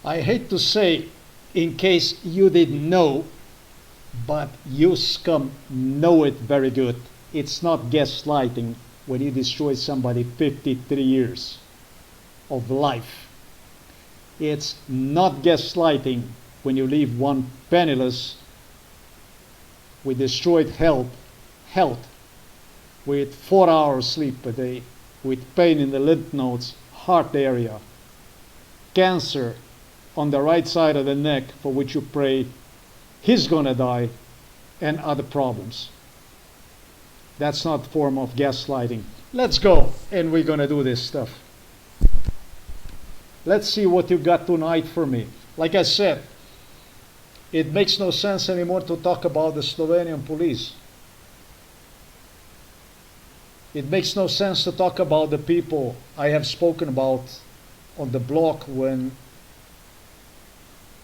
I hate to say, in case you didn't know, but you scum know it very good. It's not gaslighting when you destroy somebody 53 years of life. It's not gaslighting when you leave one penniless with destroyed health, with 4 hours sleep a day, with pain in the lymph nodes, heart area, cancer on the right side of the neck for which you pray he's gonna die, and other problems. That's not a form of gaslighting. Let's go, and we're gonna do this stuff. Let's see what you got tonight for me. Like I said, it makes no sense anymore to talk about the Slovenian police. It makes no sense to talk about the people I have spoken about on the block when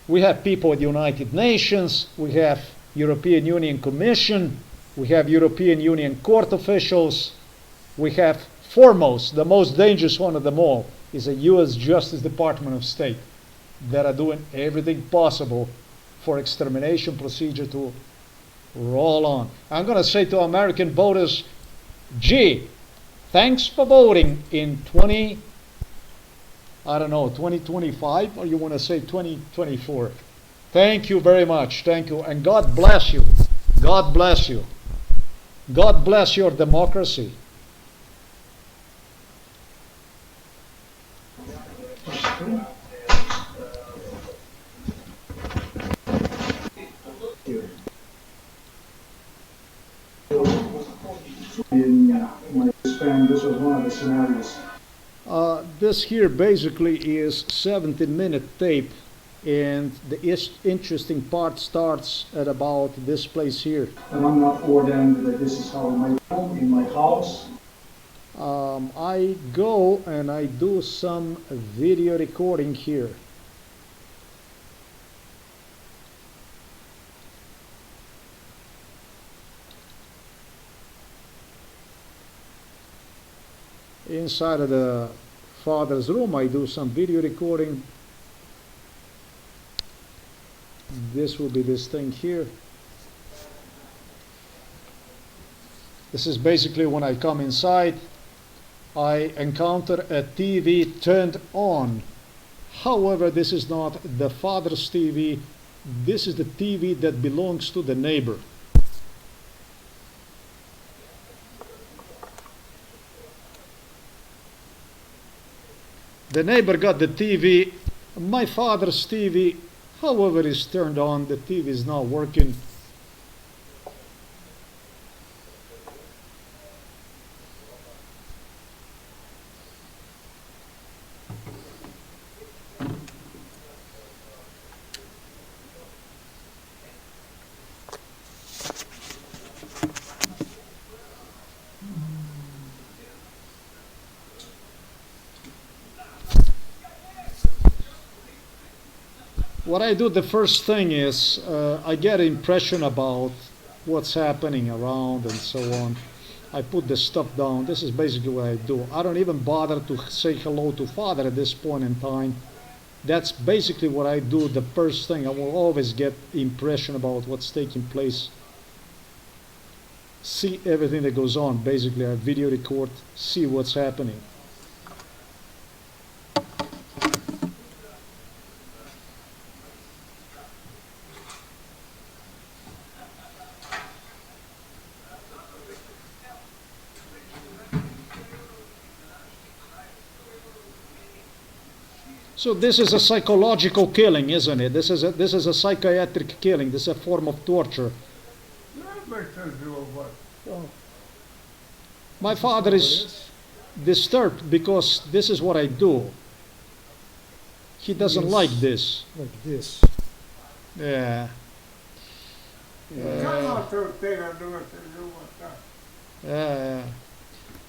we have people at the United Nations, we have European Union Commission, we have European Union court officials, we have foremost, the most dangerous one of them all, is a US Justice Department of State that are doing everything possible for extermination procedure to roll on. I'm going to say to American voters, gee, thanks for voting in 2025, or you want to say 2024. Thank you very much. Thank you. And God bless you. God bless you. God bless your democracy. In my span, this was one of the scenarios. This here basically is 17-minute tape, and the interesting part starts at about this place here. And I'm not ordained that this is how my home, in my house. I go and I do some video recording here. Inside of the father's room, I do some video recording. This will be this thing here. This is basically when I come inside, I encounter a TV turned on. However, this is not the father's TV. This is the TV that belongs to the neighbor. The neighbor got the TV. My father's TV, however, is turned on. The TV is not working. What I do, the first thing is I get an impression about what's happening around and so on. I put the stuff down. This is basically what I do. I don't even bother to say hello to father at this point in time. That's basically what I do. The first thing, I will always get the impression about what's taking place. See everything that goes on. Basically, I video record, see what's happening. So this is a psychological killing, isn't it? This is a psychiatric killing. This is a form of torture. My father is disturbed because this is what I do. He doesn't like this. Like this. Yeah.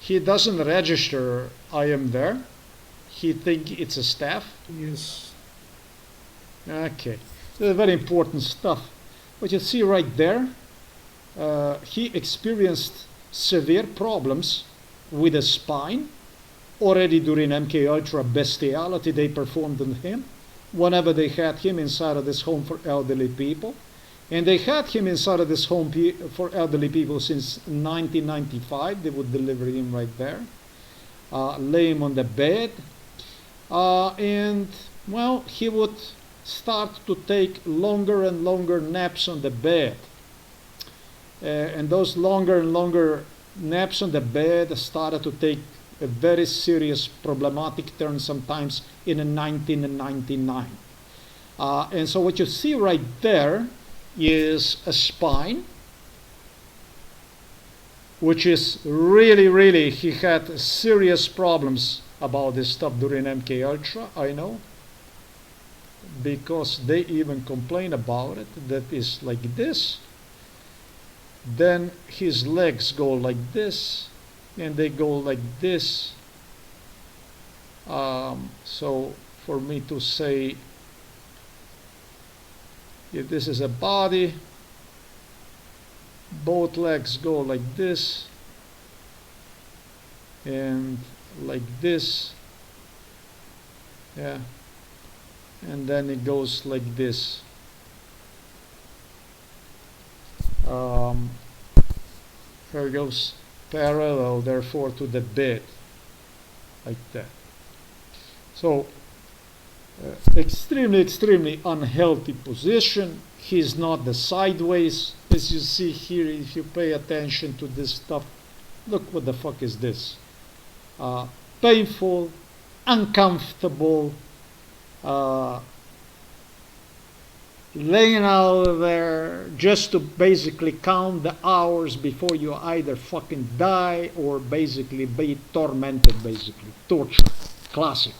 He doesn't register I am there. He think it's a staff. Yes. Okay. This is very important stuff. But you see right there, he experienced severe problems with the spine already during MK Ultra bestiality they performed on him. whenever they had him inside of this home for elderly people. And they had him inside of this home for elderly people since 1995. They would deliver him right there, lay him on the bed, and, well, he would start to take longer and longer naps on the bed. And those longer and longer naps on the bed started to take a very serious problematic turn sometimes in 1999. And so what you see right there is a spine, which is really, he had serious problems about this stuff during MK Ultra, I know, because they even complain about it, that is like this. Then his legs go like this, and they go like this. So for me to say, if this is a body, both legs go like this and like this, yeah, and then it goes like this. Here it goes parallel, therefore, to the bed, like that. So extremely unhealthy position. He's not the sideways, as you see here. If you pay attention to this stuff, look, what the fuck is this? Painful, uncomfortable, laying out there just to basically count the hours before you either fucking die or basically be tormented, basically torture. Classic.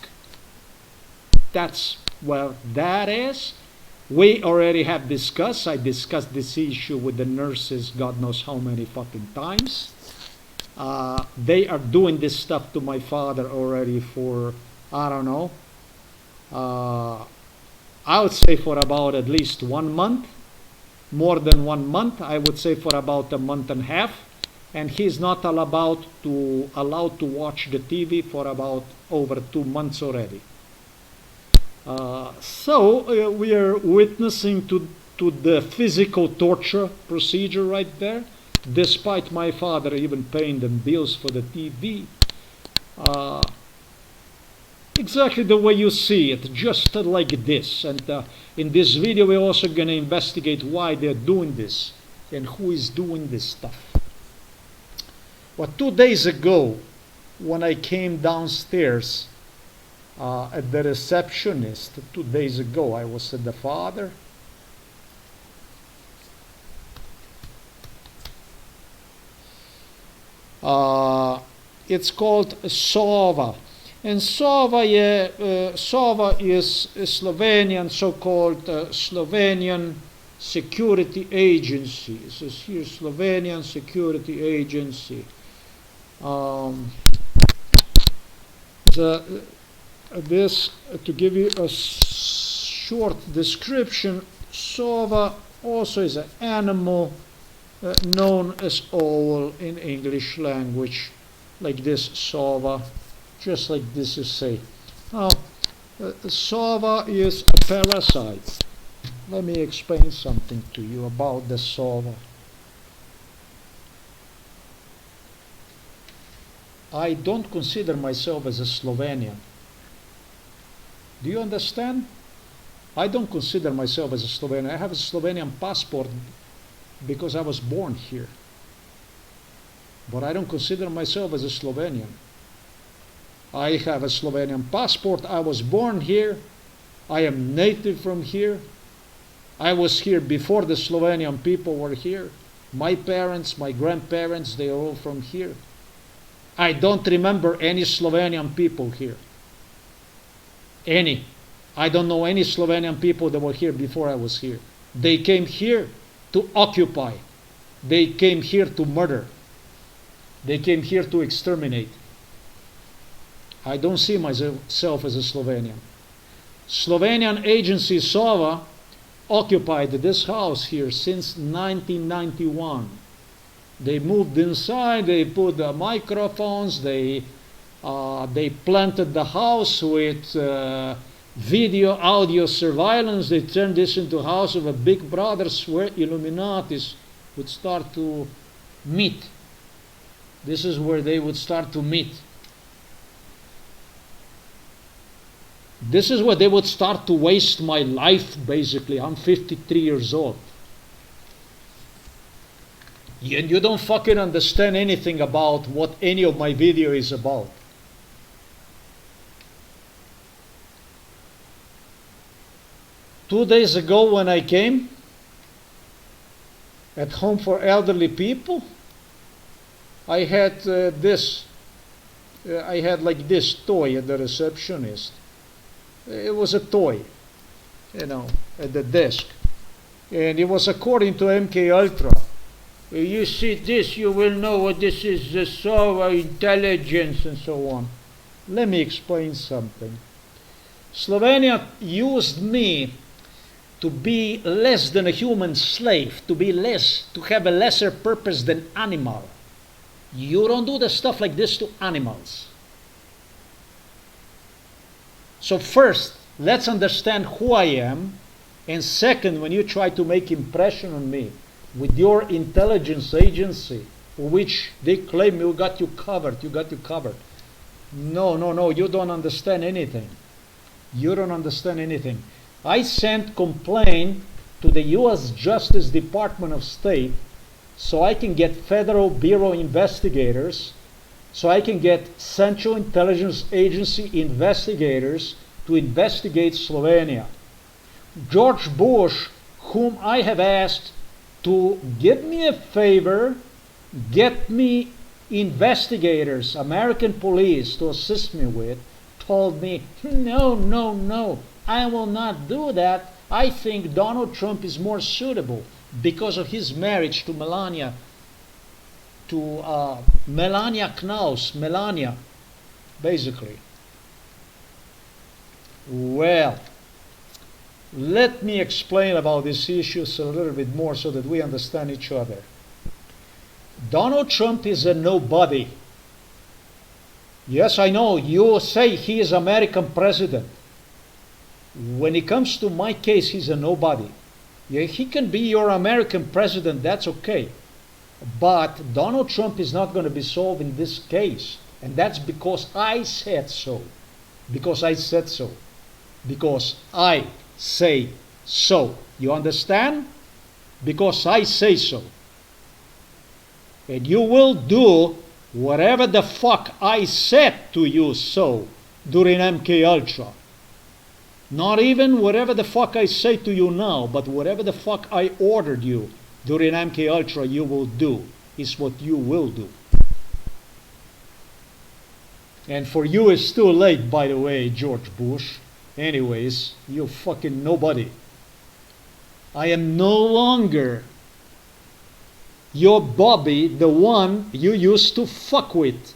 That's where that is. We already have discussed, I discussed this issue with the nurses God knows how many fucking times. They are doing this stuff to my father already for, I don't know, I would say for about at least 1 month, more than 1 month. I would say for about a month and a half, and he's not allowed to watch the TV for about over 2 months already. So we are witnessing to the physical torture procedure right there, despite my father even paying them bills for the TV. Exactly the way you see it, just like this. And in this video we're also going to investigate why they're doing this and who is doing this stuff. Well, 2 days ago, when I came downstairs at the receptionist, 2 days ago, I was at the father. It's called SOVA. And SOVA is a Slovenian, so-called Slovenian Security Agency. This is here, Slovenian Security Agency. This, to give you a short description, SOVA also is an animal known as owl in English language, like this, SOVA, just like this you say. Now, SOVA is a parasite. Let me explain something to you about the SOVA. I don't consider myself as a Slovenian. Do you understand? I don't consider myself as a Slovenian. I have a Slovenian passport because I was born here. But I don't consider myself as a Slovenian. I have a Slovenian passport. I was born here. I am native from here. I was here before the Slovenian people were here. My parents, my grandparents, they are all from here. I don't remember any Slovenian people here. Any. I don't know any Slovenian people that were here before I was here. They came here to occupy. They came here to murder. They came here to exterminate. I don't see myself as a Slovenian. Slovenian agency SOVA occupied this house here since 1991. They moved inside, they put the microphones, they planted the house with video, audio surveillance. They turned this into a house of a big brothers where Illuminatis would start to meet. This is where they would start to meet. This is where they would start to waste my life, basically. I'm 53 years old. And you don't fucking understand anything about what any of my video is about. Two days ago when I came at Home for Elderly People, I had I had like this toy at the receptionist. It was a toy, you know, at the desk. And it was according to MK Ultra. You see this, you will know what this is, the SOA intelligence and so on. Let me explain something. Slovenia used me to be less than a human slave, to have a lesser purpose than animal. You don't do the stuff like this to animals. So first, let's understand who I am, and second, when you try to make impression on me with your intelligence agency, which they claim you got you covered. No, you don't understand anything. You don't understand anything. I sent complaint to the U.S. Justice Department of State so I can get Federal Bureau investigators, so I can get Central Intelligence Agency investigators to investigate Slovenia. George Bush, whom I have asked to give me a favor, get me investigators, American police to assist me with, told me, no, I will not do that. I think Donald Trump is more suitable because of his marriage to Melania Knaus, Melania, basically. Well, let me explain about these issues a little bit more so that we understand each other. Donald Trump is a nobody. Yes, I know, you say he is American president. When it comes to my case, he's a nobody. Yeah, he can be your American president, that's okay. But Donald Trump is not going to be solved in this case. And that's because I said so. Because I said so. Because I say so. You understand? Because I say so. And you will do whatever the fuck I said to you so during MK Ultra. Not even whatever the fuck I say to you now, but whatever the fuck I ordered you during MK Ultra you will do is what you will do. And for you it's too late, by the way, George Bush. Anyways, you fucking nobody. I am no longer your Bobby, the one you used to fuck with.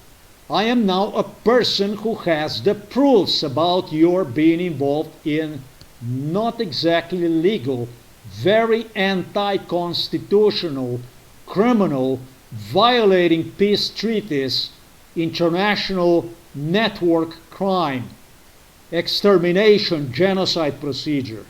I am now a person who has the proofs about your being involved in not exactly legal, very anti-constitutional, criminal, violating peace treaties, international network crime, extermination, genocide procedure.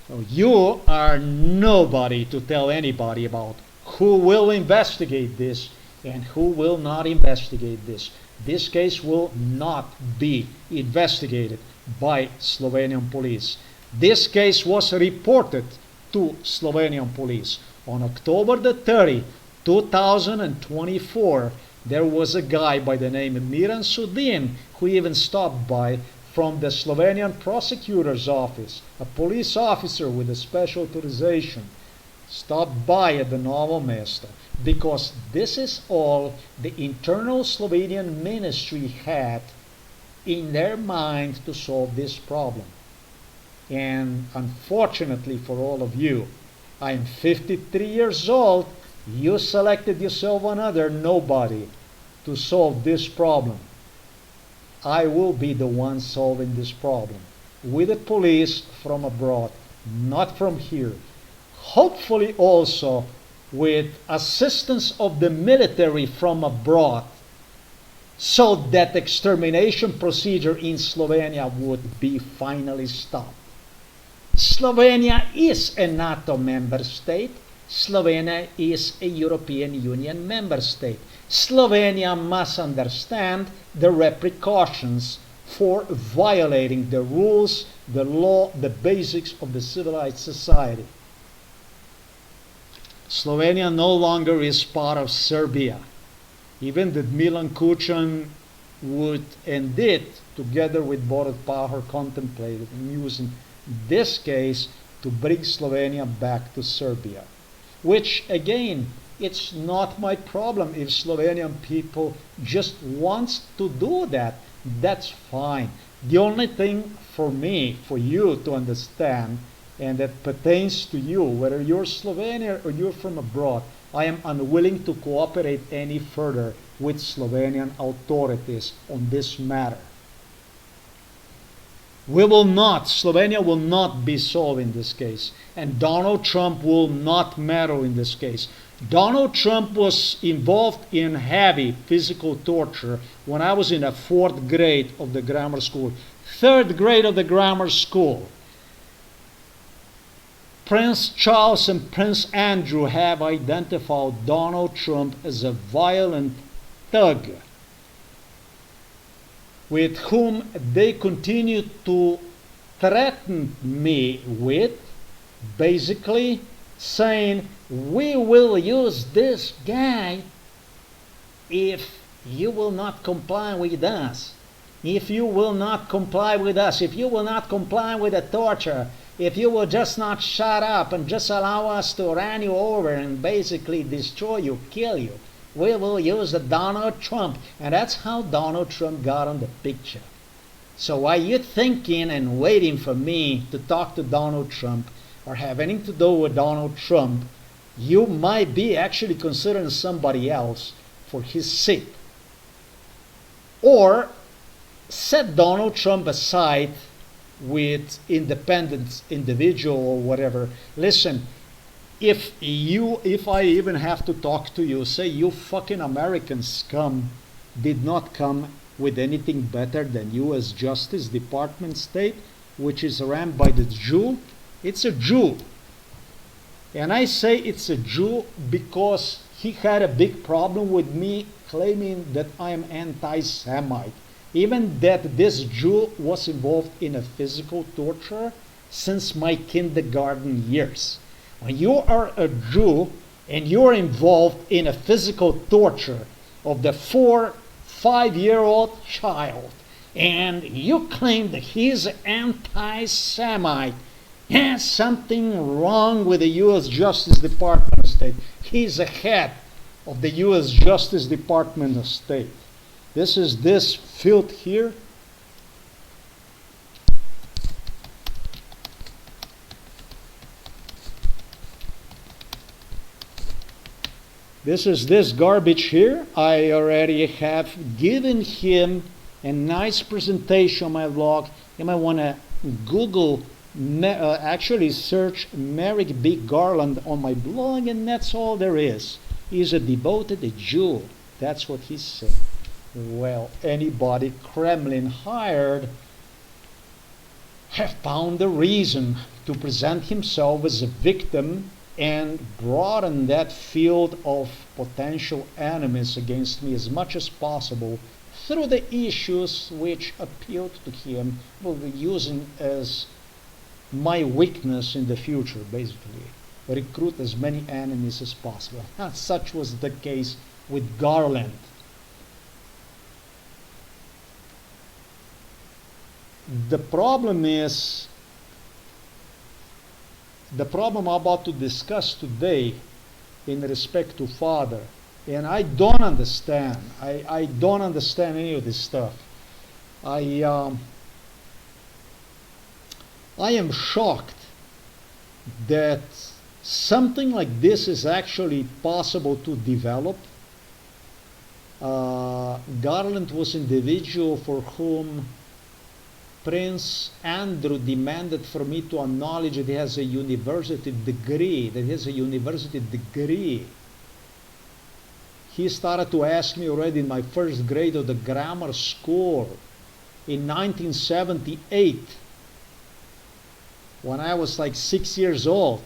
So you are nobody to tell anybody about who will investigate this and who will not investigate this. This case will not be investigated by Slovenian police. This case was reported to Slovenian police. On October the 30th, 2024, there was a guy by the name of Miran Sudin who even stopped by from the Slovenian prosecutor's office, a police officer with a special authorization, stopped by at the Novo Mesto, because this is all the internal Slovenian ministry had in their mind to solve this problem. And unfortunately for all of you, I'm 53 years old, you selected yourself another nobody to solve this problem. I will be the one solving this problem with the police from abroad, not from here. Hopefully also with assistance of the military from abroad, so that extermination procedure in Slovenia would be finally stopped. Slovenia is a NATO member state. Slovenia is a European Union member state. Slovenia must understand the repercussions for violating the rules, the law, the basics of the civilized society. Slovenia no longer is part of Serbia. Even that Milan Kucan would and did, together with Borut Pahor, contemplated and using this case to bring Slovenia back to Serbia. Which, again, it's not my problem. If Slovenian people just wants to do that, that's fine. The only thing for me, for you to understand, and that pertains to you, whether you're Slovenian or you're from abroad, I am unwilling to cooperate any further with Slovenian authorities on this matter. We will not, Slovenia will not be solved in this case, and Donald Trump will not meddle in this case. Donald Trump was involved in heavy physical torture when I was in the 4th grade of the grammar school. 3rd grade of the grammar school. Prince Charles and Prince Andrew have identified Donald Trump as a violent thug with whom they continue to threaten me with, basically saying, we will use this guy if you will not comply with us. If you will not comply with us, if you will not comply with the torture, if you will just not shut up and just allow us to run you over and basically destroy you, kill you, we will use the Donald Trump. And that's how Donald Trump got on the picture. So while you're thinking and waiting for me to talk to Donald Trump or have anything to do with Donald Trump, you might be actually considering somebody else for his seat. Or set Donald Trump aside with independent individual or whatever. Listen, if I even have to talk to you, say you fucking American scum did not come with anything better than U.S. Justice Department state, which is ran by the Jew, it's a Jew. And I say it's a Jew because he had a big problem with me claiming that I am anti-Semite. Even that this Jew was involved in a physical torture since my kindergarten years. When you are a Jew and you're involved in a physical torture of the 4-5-year-old child, and you claim that he's anti-Semite, there's something wrong with the U.S. Justice Department of State. He's the head of the U.S. Justice Department of State. This is this filth here. This is this garbage here. I already have given him a nice presentation on my blog. You might want to Google, actually search Merrick B. Garland on my blog, and that's all there is. He's a devoted Jew. That's what he said. Well, anybody Kremlin hired have found a reason to present himself as a victim and broaden that field of potential enemies against me as much as possible through the issues which appealed to him, will be using as my weakness in the future, basically. Recruit as many enemies as possible. And such was the case with Garland. The problem I'm about to discuss today in respect to father, and I don't understand. I don't understand any of this stuff. I am shocked that something like this is actually possible to develop. Garland was an individual for whom Prince Andrew demanded for me to acknowledge that he has a university degree, he started to ask me already in my first grade of the grammar school in 1978, when I was like 6 years old,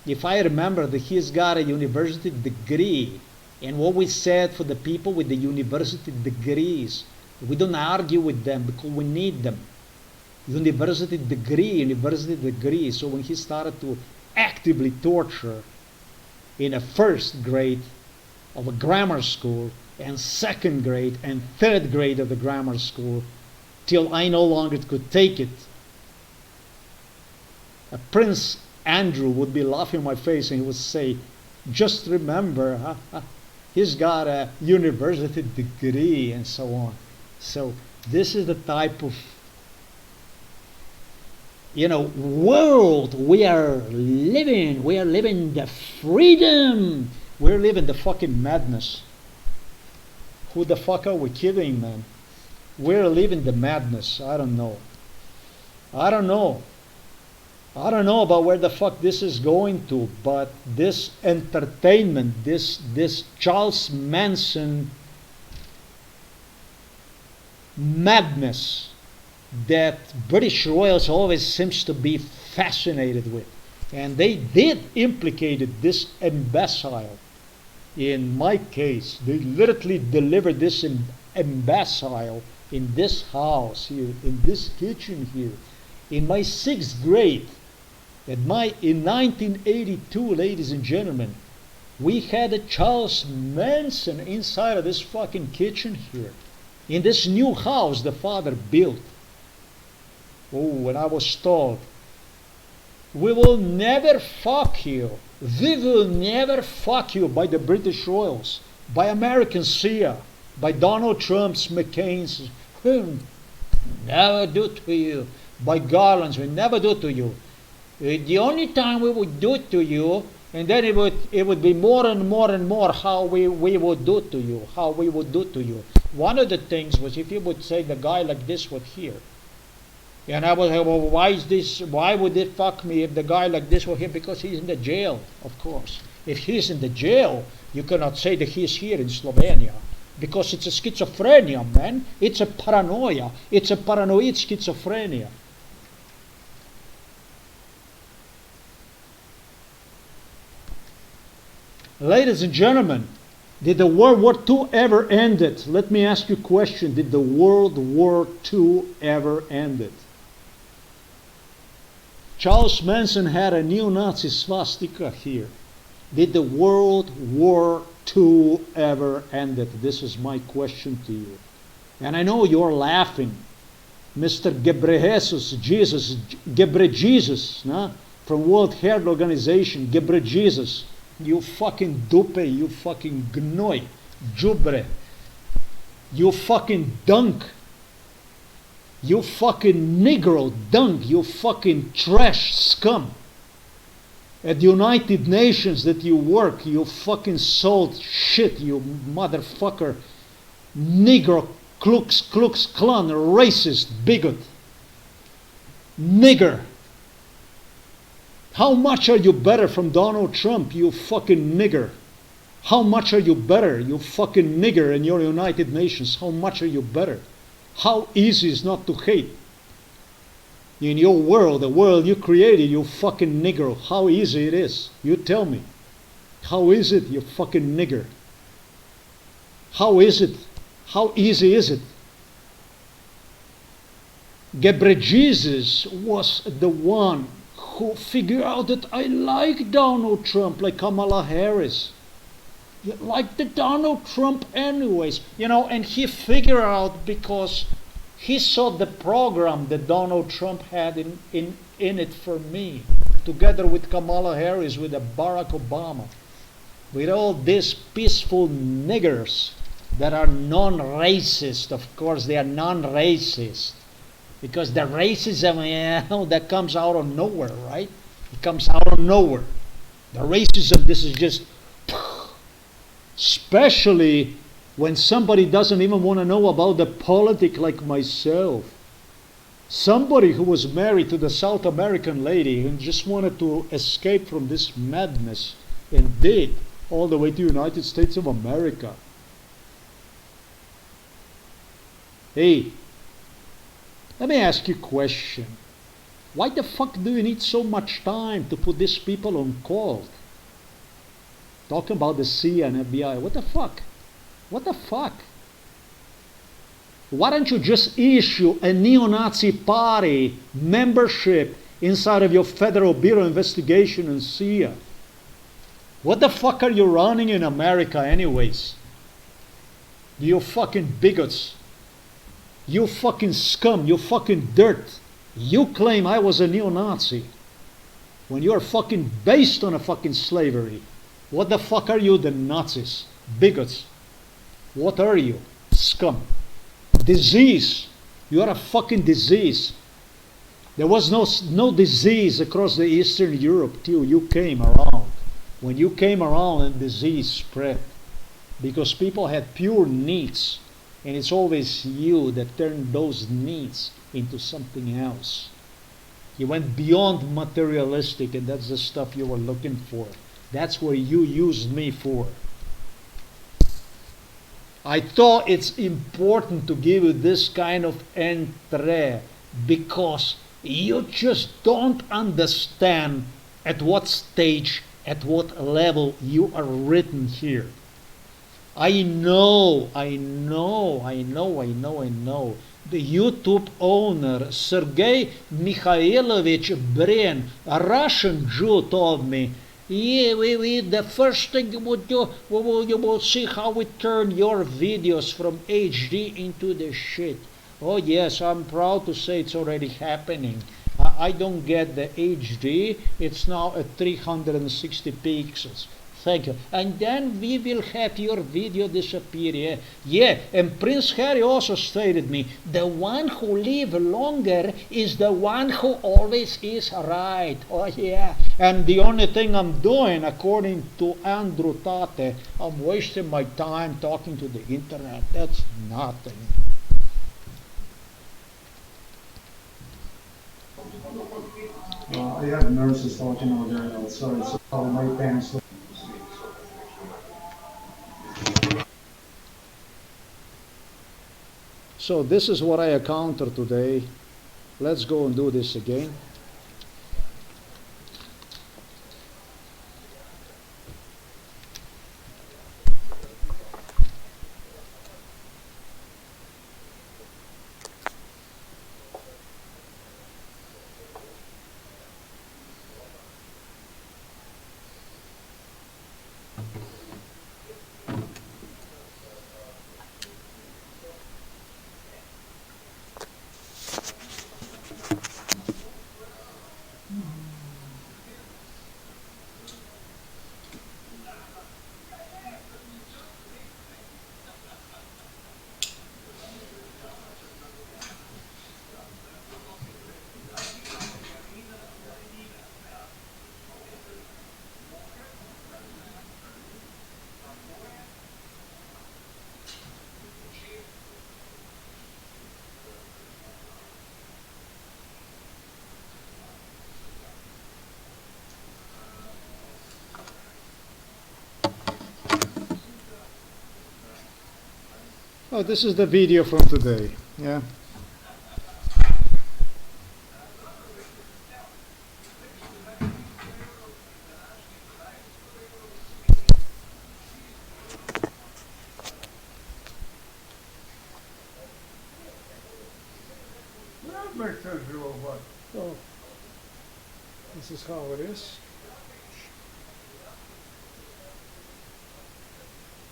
if I remember that he's got a university degree. And what we said for the people with the university degrees, we don't argue with them because we need them. University degree. So when he started to actively torture in a first grade of a grammar school and second grade and third grade of the grammar school, till I no longer could take it, Prince Andrew would be laughing in my face and he would say, just remember, he's got a university degree and so on. So this is the type of, world we are living. We are living the freedom. We're living the fucking madness. Who the fuck are we kidding, man? We're living the madness. I don't know about where the fuck this is going to, but this entertainment, this Charles Manson madness that British royals always seems to be fascinated with. And they did implicate this imbecile. In my case, they literally delivered this imbecile in this house here, in this kitchen here, in my 6th grade. In 1982, ladies and gentlemen, we had a Charles Manson inside of this fucking kitchen here, in this new house the father built. Oh, and I was told, we will never fuck you. We will never fuck you by the British royals, by American CIA, by Donald Trump's, McCain's. Never do to you. By Garland's, we never do to you. The only time we would do it to you, and then it would be more and more and more how we would do to you, how we would do to you. One of the things was if you would say the guy like this would hear. And I would say, well, why would it fuck me if the guy like this were here? Because he's in the jail, of course. If he's in the jail, you cannot say that he's here in Slovenia. Because it's a schizophrenia, man. It's a paranoia. It's a paranoid schizophrenia. Ladies and gentlemen, did the World War II ever end it? Let me ask you a question. Did the World War II ever end it? Charles Manson had a neo-Nazi swastika here. Did the World War II ever end it? This is my question to you. And I know you're laughing. Mr. Gebreyesus, Jesus, nah? From World Health Organization, Jesus. You fucking dupe, you fucking gnoi, jubre, you fucking dunk, you fucking negro dunk, you fucking trash scum. At the United Nations that you work, you fucking salt shit, you motherfucker, negro, Klux Klan, racist, bigot, nigger. How much are you better from Donald Trump, you fucking nigger? How much are you better, you fucking nigger in your United Nations? How much are you better? How easy is not to hate? In your world, the world you created, you fucking nigger, how easy it is? You tell me. How is it, you fucking nigger? How is it? How easy is it? Jesus was the one who figured out that I like Donald Trump, like Kamala Harris. You like the Donald Trump anyways. And he figured out because he saw the program that Donald Trump had in it for me, together with Kamala Harris, with Barack Obama, with all these peaceful niggers that are non-racist. Of course, they are non-racist. Because the racism, that comes out of nowhere, right? It comes out of nowhere. The racism, this is just, especially when somebody doesn't even want to know about the politics like myself. Somebody who was married to the South American lady and just wanted to escape from this madness and did. all the way to United States of America. Hey, let me ask you a question. Why the fuck do you need so much time to put these people on call? Talking about the CIA and FBI. What the fuck? What the fuck? Why don't you just issue a neo-Nazi party membership inside of your Federal Bureau of Investigation and CIA? What the fuck are you running in America anyways? You fucking bigots. You fucking scum. You fucking dirt. You claim I was a neo-Nazi when you are fucking based on a fucking slavery. What the fuck are you, the Nazis? Bigots. What are you? Scum. Disease. You are a fucking disease. There was no disease across the Eastern Europe till you came around. When you came around and disease spread. Because people had pure needs. And it's always you that turned those needs into something else. You went beyond materialistic, and that's the stuff you were looking for. That's what you used me for. I thought it's important to give you this kind of entree because you just don't understand at what stage, at what level you are written here. I know. The YouTube owner, Sergei Mikhailovich Brin, a Russian Jew, told me, yeah, the first thing you would do, you will see how we turn your videos from HD into the shit. Oh yes, I'm proud to say it's already happening. I don't get the HD, it's now at 360 pixels. Thank you. And then we will have your video disappear. Yeah, and Prince Harry also stated me, the one who live longer is the one who always is right. Oh yeah. And the only thing I'm doing, according to Andrew Tate, I'm wasting my time talking to the internet. That's nothing. I have nurses talking out there outside, so my pants. So this is what I encountered today. Let's go and do this again. Oh, this is the video from today. Yeah. Oh, this is how it is.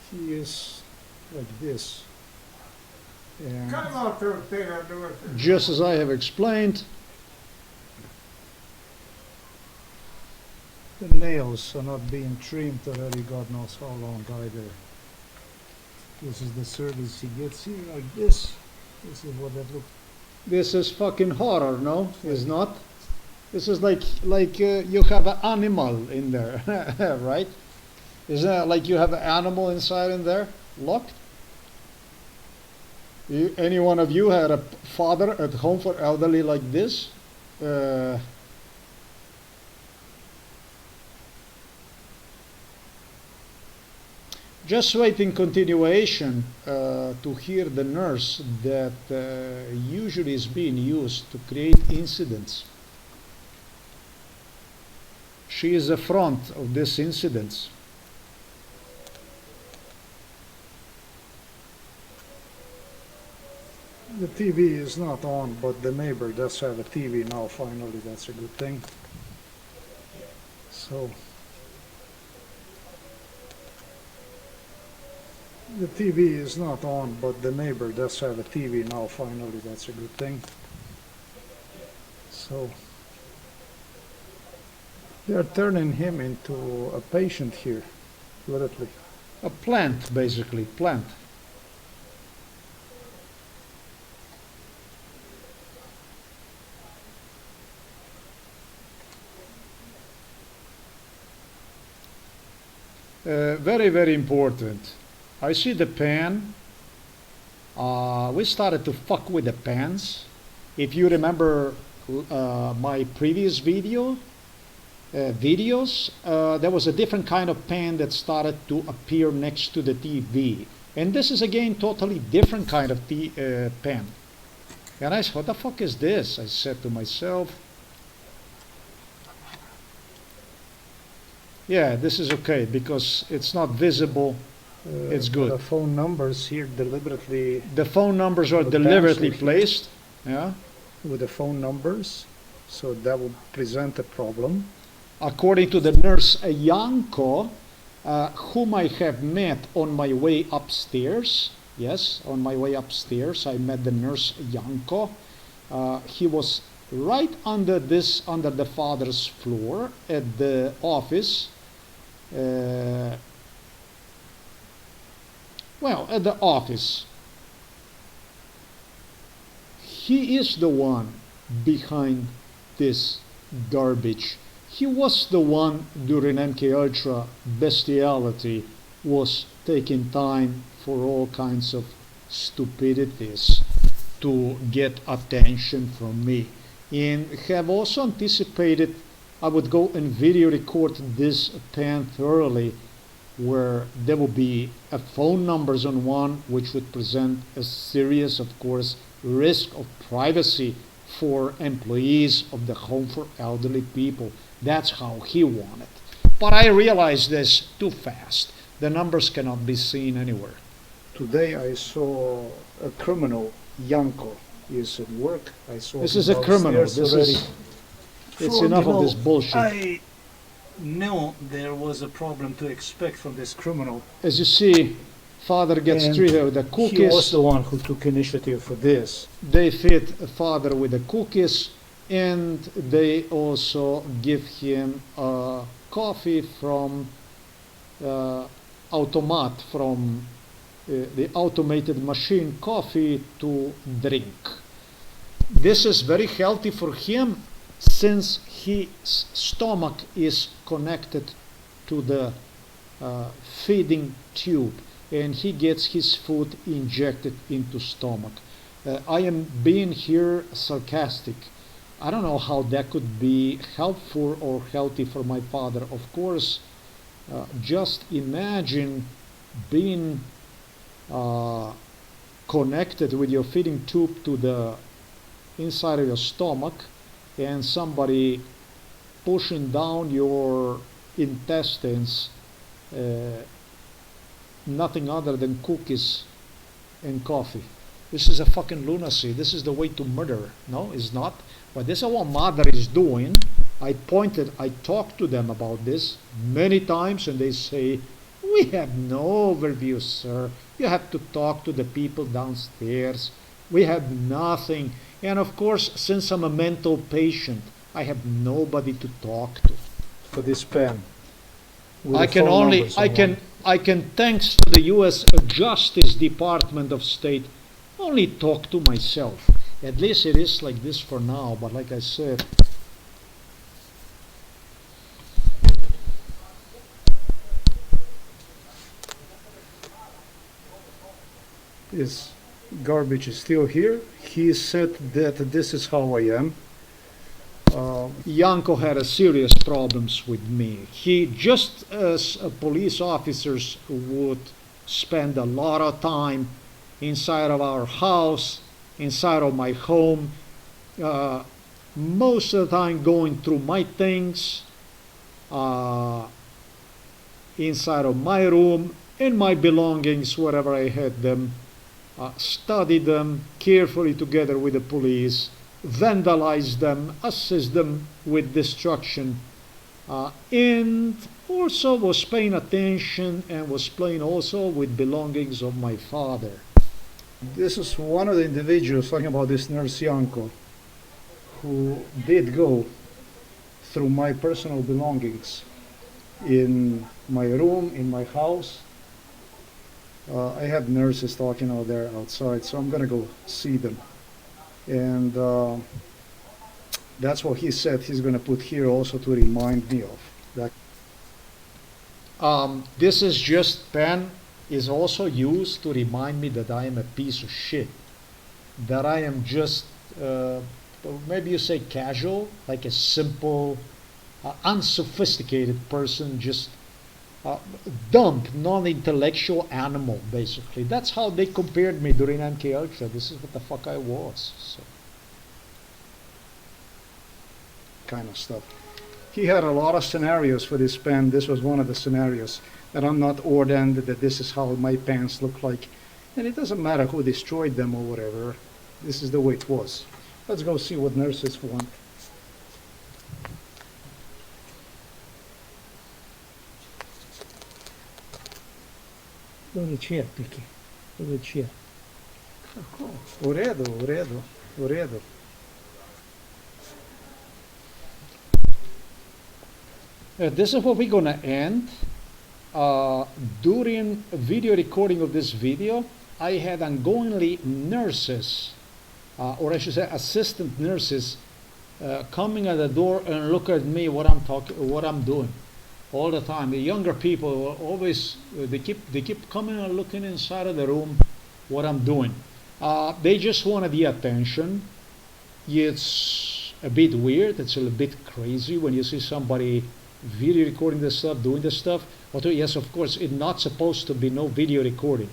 He is like this. And just as I have explained, the nails are not being trimmed already, God knows how long either. This is the service he gets here, like this. This is what that looks. This is fucking horror, no? It's not. This is like you have an animal in there, right? Isn't that like you have an animal inside in there, locked? Any one of you had a father at home for elderly like this? Just waiting continuation to hear the nurse that usually is being used to create incidents. She is the front of these incidents. The TV is not on, but the neighbor does have a TV now, finally. That's a good thing. So, the TV is not on, but the neighbor does have a TV now, finally. That's a good thing. So, they are turning him into a patient here, literally. A plant, basically, plant. Very, very important. I see the pan. We started to fuck with the pans. If you remember my previous videos, there was a different kind of pan that started to appear next to the TV. And this is again totally different kind of pan. And I said, what the fuck is this? I said to myself, yeah, this is okay because it's not visible. It's good. The phone numbers here deliberately. The phone numbers are The deliberately pans are placed. Yeah. With the phone numbers, so that would present a problem. According to the nurse Yanko, whom I have met on my way upstairs. Yes, on my way upstairs, I met the nurse Yanko. He was right under the father's floor at the office. Well, at the office. He is the one behind this garbage. He was the one during MK Ultra bestiality was taking time for all kinds of stupidities to get attention from me, and have also anticipated I would go and video record this pan thoroughly, where there will be a phone numbers on one, which would present a serious, of course, risk of privacy for employees of the home for elderly people. That's how he wanted. But I realized this too fast. The numbers cannot be seen anywhere. Today I saw a criminal, Yanko, is at work. I saw This him is a criminal. downstairs This already. is. It's enough of this bullshit. I knew there was a problem to expect from this criminal. As you see, father gets And treated with the He was cookies. the one who took initiative for this. They feed father with the cookies, and they also give him coffee from automat, from the automated machine coffee to drink. This is very healthy for him, since his stomach is connected to the feeding tube, and he gets his food injected into stomach. I am being here sarcastic. I don't know how that could be helpful or healthy for my father. Of course, just imagine being connected with your feeding tube to the inside of your stomach, and somebody pushing down your intestines, nothing other than cookies and coffee. This is a fucking lunacy. This is the way to murder. No, it's not. But this is what mother is doing. I talked to them about this many times, and they say, we have no overview, sir. You have to talk to the people downstairs. We have nothing. And of course, since I'm a mental patient, I have nobody to talk to. For this pen. I can, thanks to the U.S. Justice Department of State, only talk to myself. At least it is like this for now, but like I said, This garbage is still here. He said that this is how I am. Yanko had a serious problems with me. He, just as police officers would spend a lot of time inside of our house, inside of my home, most of the time going through my things, inside of my room, in my belongings, wherever I had them, study them carefully together with the police, vandalize them, assist them with destruction, and also was paying attention and was playing also with belongings of my father. This is one of the individuals, talking about this nurse Yanko, who did go through my personal belongings in my room, in my house. I have nurses talking out there outside, so I'm gonna go see them. And that's what he said he's gonna put here also to remind me of that. This is just pen is also used to remind me that I am a piece of shit, that I am just maybe you say casual, like a simple, unsophisticated person, just dumb, non-intellectual animal, basically. That's how they compared me during MK Ultra. This is what the fuck I was. So. Kind of stuff. He had a lot of scenarios for this pen. This was one of the scenarios. That I'm not ordained, that this is how my pants look like. And it doesn't matter who destroyed them or whatever. This is the way it was. Let's go see what nurses want. Dove c'è perché? Dove c'è? U redu, u redu, u redu. This is what we're gonna end. During video recording of this video, I had ongoingly nurses, or I should say assistant nurses, coming at the door and look at me what I'm doing, all the time. The younger people always they keep coming and looking inside of the room what I'm doing. They just wanted the attention. It's a bit weird. It's a little bit crazy when you see somebody video recording this stuff, doing this stuff. Although yes, of course, it's not supposed to be no video recording.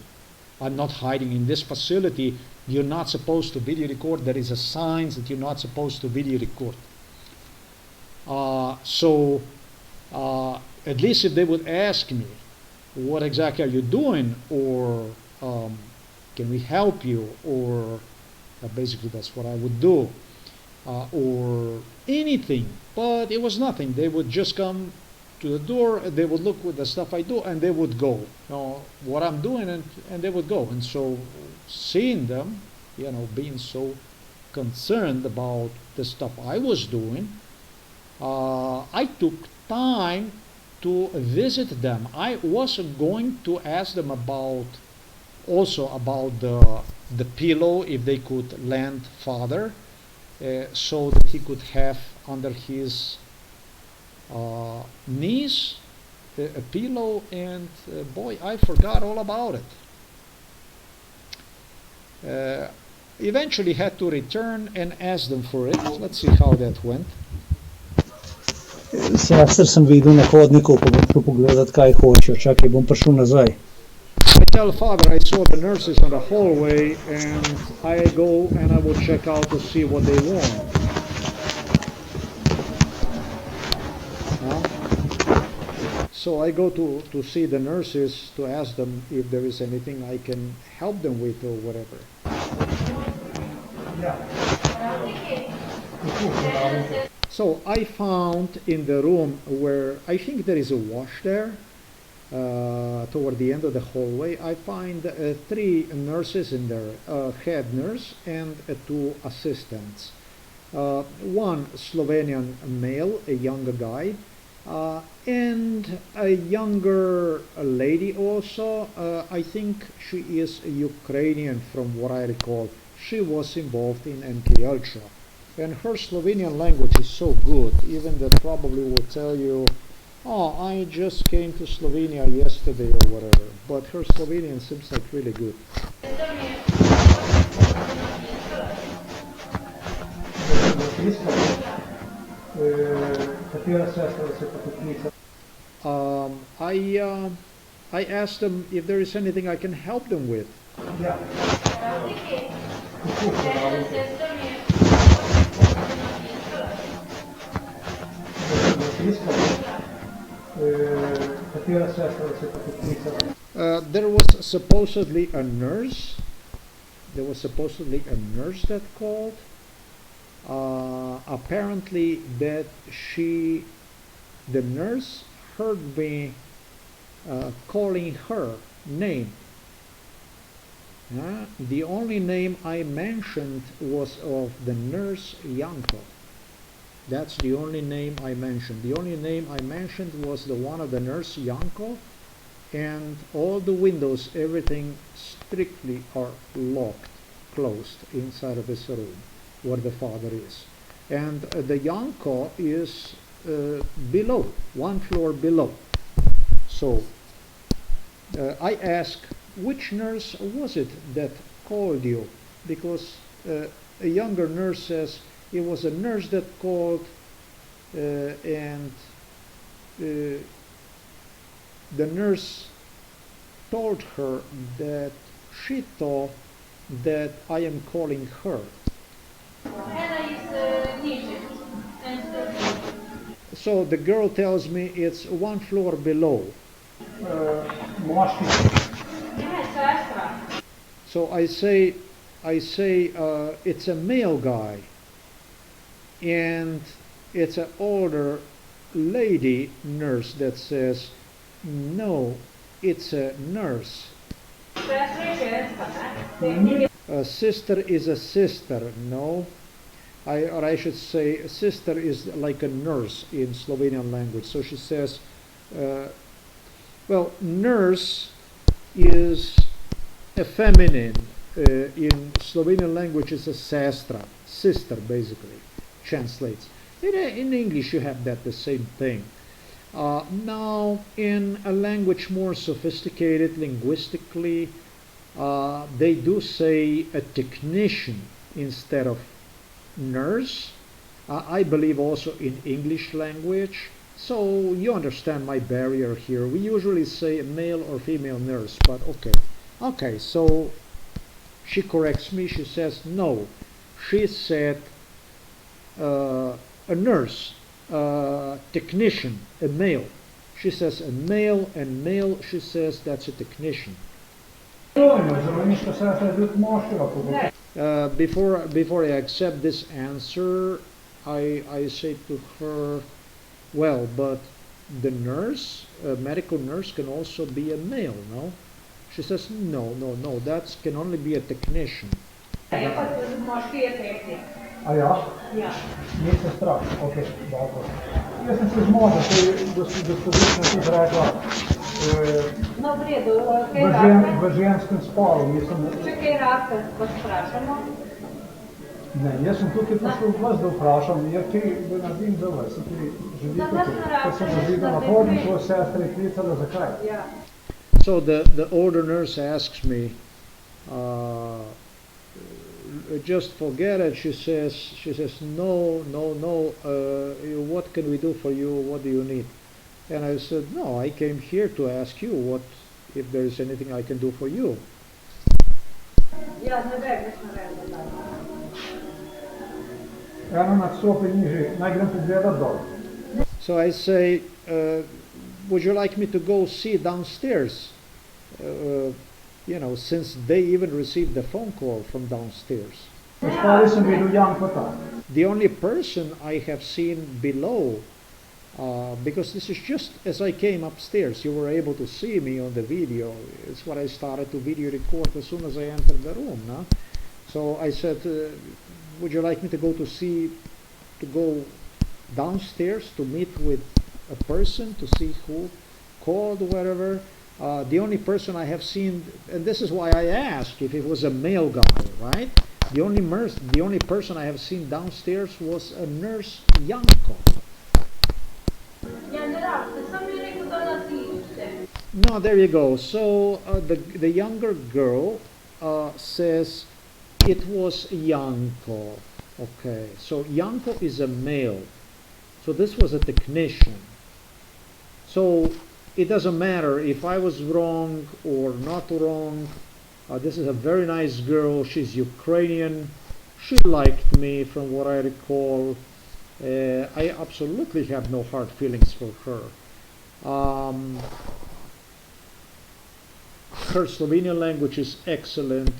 I'm not hiding in this facility. You're not supposed to video record. There is a sign that you're not supposed to video record. So at least if they would ask me, what exactly are you doing, or can we help you, or basically that's what I would do, or anything. But it was nothing. They would just come to the door, they would look with the stuff I do, and they would go. You know, what I'm doing, and they would go. And so seeing them, you know, being so concerned about the stuff I was doing, I took time to visit them. I was going to ask them about the pillow, if they could lend father, so that he could have under his knees a pillow, and boy, I forgot all about it. Eventually had to return and ask them for it. Let's see how that went. Сестер съм видел на ходнику, по погледат кай хоче, чакай, бom prišel nazaj. I tell father I saw the nurses on the hallway, and I go and I will check out to see what they want. So I go to see the nurses to ask them if there is anything I can help them with or whatever. So I found in the room where I think there is a wash there, toward the end of the hallway, I find 3 nurses in there, a head nurse and 2 assistants. One Slovenian male, a younger guy, and a younger lady also. I think she is a Ukrainian from what I recall. She was involved in MK Ultra. And her Slovenian language is so good, even that probably will tell you, oh, I just came to Slovenia yesterday or whatever. But her Slovenian seems like really good. Хотіла сестра запитатися. I asked them if there is anything I can help them with. Я. Хотіла сестра запитатися. There was supposedly a nurse. There was supposedly a nurse that called. Apparently, the nurse heard me calling her name. The only name I mentioned was of the nurse Yanko. That's the only name I mentioned. The only name I mentioned was the one of the nurse Yanko, and all the windows, everything strictly are locked, closed inside of this room where the father is. And the Yanko is below, one floor below. So I asked, which nurse was it that called you? Because a younger nurse says it was a nurse that called, and the nurse told her that she thought that I am calling her. So the girl tells me it's one floor below. So I say it's a male guy, and it's an older lady nurse that says, no, it's a nurse. A sister is a sister, no. Or I should say a sister is like a nurse in Slovenian language. So she says, well, nurse is a feminine. In Slovenian language it's a sestra, sister basically, translates. In English you have that the same thing. Now in a language more sophisticated linguistically, they do say a technician instead of nurse. I believe also in English language. So you understand my barrier here. We usually say male or female nurse, but okay. Okay, so she corrects me. She says, no. She said a nurse, technician, a male. She says a male, and male, she says that's a technician. Before I accept this answer, I say to her, well, but the nurse, a medical nurse, can also be a male, no? She says, no, that can only be a technician. А я? Nisem strah. Ok, dobro. Jaz sem se zmotil, gospodična ti rekla, No, v redu, kaj rate? v ženskem spolu nisem... Če kaj rate, vas vprašamo? Ne, jaz sem tukaj prišel vas, da vprašam, jer kaj da naredim za vas, se tudi želi tukaj, ker sem naredil na hodniku, sestra je klicala, zakaj? Ja. So the older nurse asks me, just forget it. She says, no, what can we do for you? What do you need? And I said, no, I came here to ask you if there is anything I can do for you. Ja, ne vem, da. Eno nadstropje nižje, naj grem pogledat dol. So I say, would you like me to go see downstairs? Since they even received the phone call from downstairs. Spali sem videl Janko tam. The only person I have seen below, because this is just as I came upstairs, you were able to see me on the video. It's what I started to video record as soon as I entered the room. No? So I said, would you like me to go downstairs to meet with a person to see who called, whatever? The only person I have seen, and this is why I asked if it was a male guy, right? The only person I have seen downstairs was a nurse Janko. Ja, ne rate, sem mi rekel, da nas išče. No, there you go. So the younger girl says it was Janko. Okay, so Janko is a male. So this was a technician. So it doesn't matter if I was wrong or not wrong. This is a very nice girl. She's Ukrainian. She liked me from what I recall. I absolutely have no hard feelings for her. Her Slovenian language is excellent.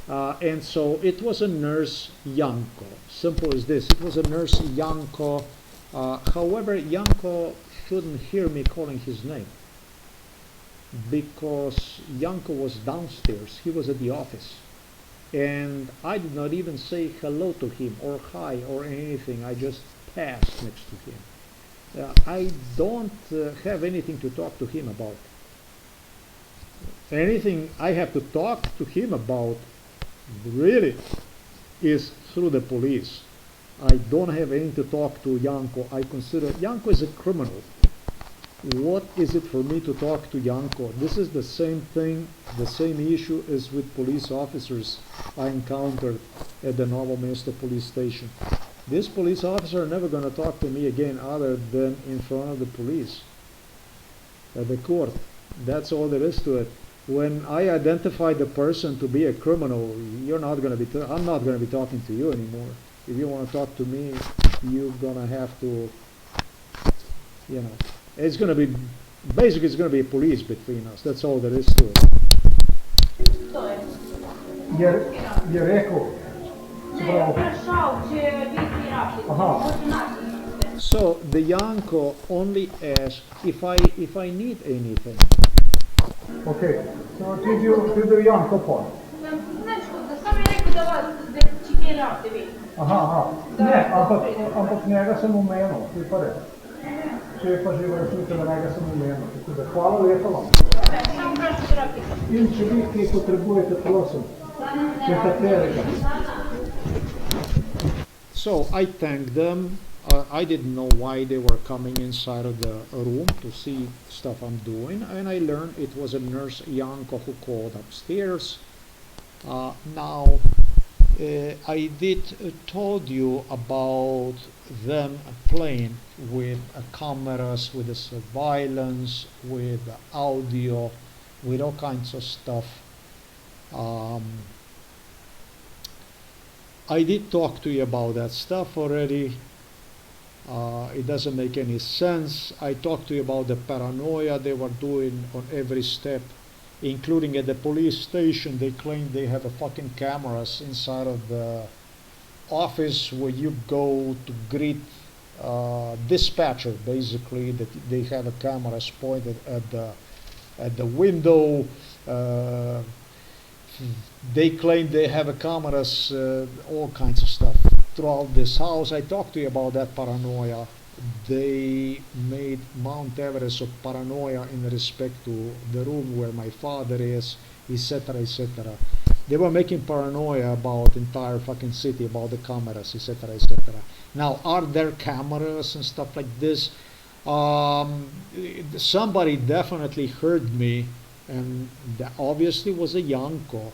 And so it was a nurse Janko. Simple as this. It was a nurse Janko. However, Janko shouldn't hear me calling his name, because Janko was downstairs. He was at the office. And I did not even say hello to him or hi or anything. I just passed next to him. I don't have anything to talk to him about. Anything I have to talk to him about really is through the police. I don't have anything to talk to Janko. I consider Janko is a criminal. What is it for me to talk to Janko? This is the same thing, the same issue as with police officers I encountered at the Novo Mesto police station. This police officer is never going to talk to me again other than in front of the police, at the court. That's all there is to it. When I identify the person to be a criminal, you're not going to be. I'm not going to be talking to you anymore. If you want to talk to me, you're going to have to, you know. It's going to be, basically it's going to be a police between us. That's all there is to it. Što je? Je rekao, Ne, vprašal, če bi ti radi. Aha. Može naći. So the Janko only asked if I need anything. okay, so did you Janko point? Znači, da sam je rekao da če ti radi vi. Aha, ne, ampak njega sem omenil, ti pa rekel. Če je pa že v resnici, da njega sem omenil. Tako da hvala lepa vam. Samo kažu da radi. In če vi kaj potrebujete, prosim, če katerega. So I thanked them. I didn't know why they were coming inside of the room to see stuff I'm doing, and I learned it was a nurse Janko who called upstairs. Now I did told you about them playing with cameras, with the surveillance, with audio, with all kinds of stuff. I did talk to you about that stuff already. It doesn't make any sense. I talked to you about the paranoia they were doing on every step, including at the police station. They claim they have a fucking cameras inside of the office where you go to greet dispatcher. Basically, that they have a cameras pointed at the window. They claim they have a cameras, all kinds of stuff throughout this house. I talked to you about that paranoia. They made Mount Everest of paranoia in respect to the room where my father is, etc., etc. They were making paranoia about entire fucking city, about the cameras, etc., etc. Now, are there cameras and stuff like this? Somebody definitely heard me, and that obviously was a Janko.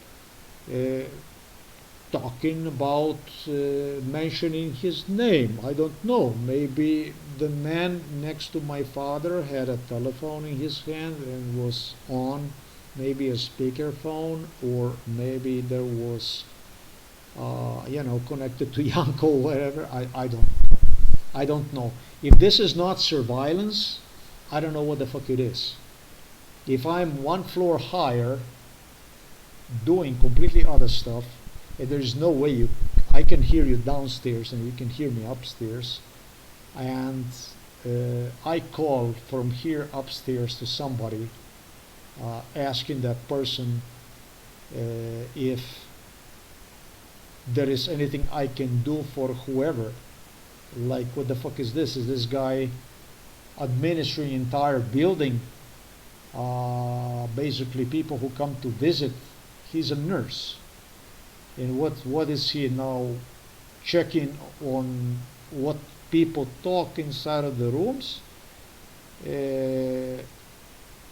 Talking about mentioning his name. I don't know. Maybe the man next to my father had a telephone in his hand and was on maybe a speakerphone, or maybe there was, connected to Janko or whatever. I don't know. If this is not surveillance, I don't know what the fuck it is. If I'm one floor higher, doing completely other stuff, there's no way I can hear you downstairs and you can hear me upstairs, and I call from here upstairs to somebody, asking that person if there is anything I can do for whoever. Like, what the fuck is this? Is this guy administering entire building? Basically people who come to visit. He's a nurse. And what is he now checking on what people talk inside of the rooms,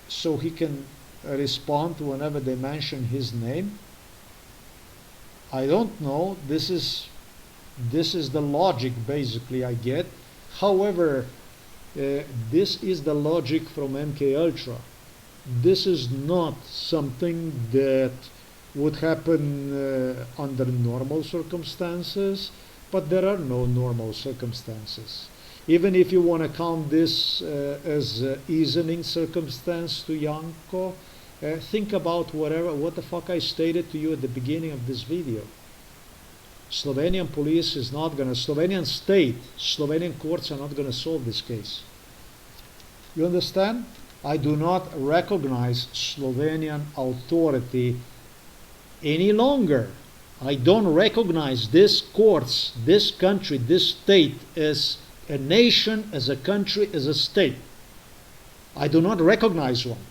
so he can respond whenever they mention his name? I don't know. This is the logic basically I get. However, this is the logic from MK Ultra. This is not something that would happen under normal circumstances, but there are no normal circumstances. Even if you want to count this as easing circumstance to Janko, think about what the fuck I stated to you at the beginning of this video. Slovenian police is not going to, Slovenian state, Slovenian courts are not going to solve this case. You understand? I do not recognize Slovenian authority any longer. I don't recognize this courts, this country, this state as a nation, as a country, as a state. I do not recognize one.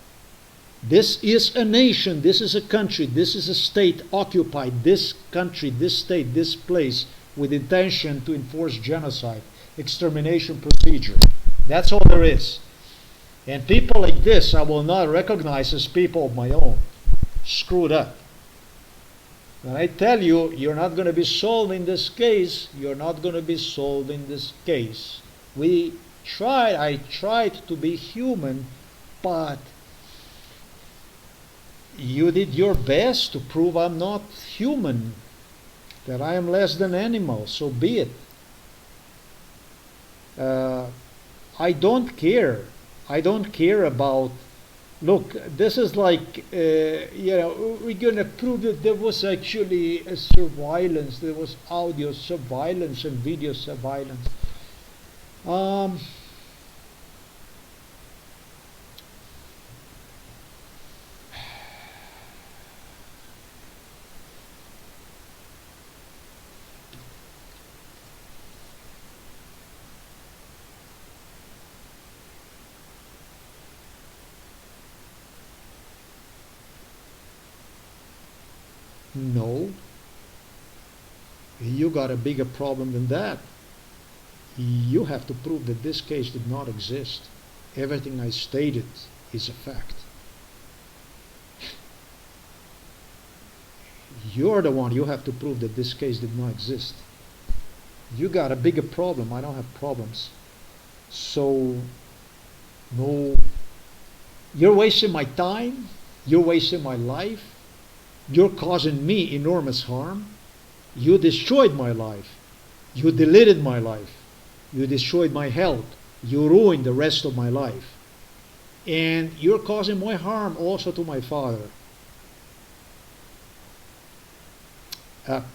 This is a nation, this is a country, this is a state occupied, this country, this state, this place with intention to enforce genocide, extermination procedure. That's all there is. And people like this I will not recognize as people of my own. Screwed up. When I tell you, you're not going to be solving this case, you're not going to be solving this case. I tried to be human, but you did your best to prove I'm not human, that I am less than animal, so be it. I don't care. I don't care about, look, this is like, we're going to prove that there was actually a surveillance, there was audio surveillance and video surveillance. No, you got a bigger problem than that. You have to prove that this case did not exist. Everything I stated is a fact. You're the one, you have to prove that this case did not exist. You got a bigger problem, I don't have problems. So, no, you're wasting my time, you're wasting my life, you're causing me enormous harm. You destroyed my life. You deleted my life. You destroyed my health. You ruined the rest of my life. And you're causing more harm also to my father.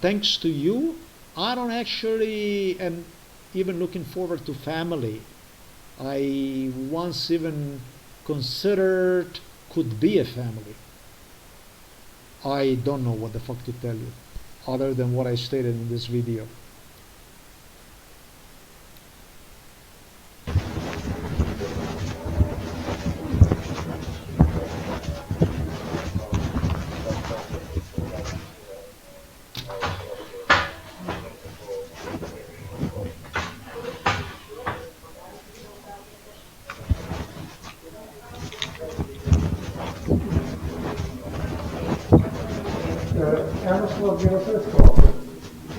Thanks to you, I don't actually am even looking forward to family. I once even considered could be a family. I don't know what the fuck to tell you, other than what I stated in this video.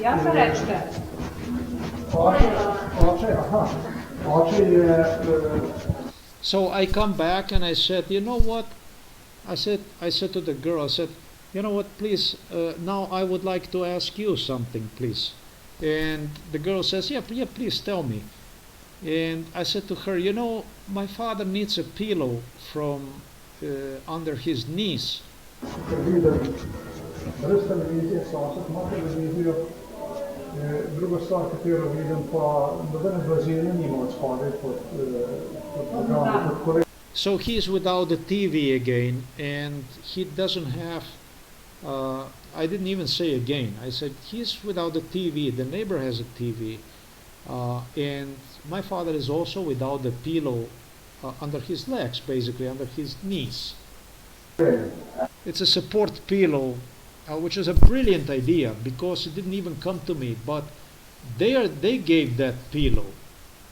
Ja se rečete. So I come back and I said, you know what? I said to the girl, I said, you know what, please, now I would like to ask you something, please. And the girl says, yeah, please tell me. And I said to her, you know, my father needs a pillow from under his knees. Druga stvar, katero vidim, pa nobene blazine nima od spodaj pod kolesi. So he's without the TV again, and he doesn't have, I didn't even say again, I said he's without the TV, the neighbor has a TV, and my father is also without the pillow under his legs, basically under his knees. It's a support pillow, which is a brilliant idea because it didn't even come to me, but they gave that pillow.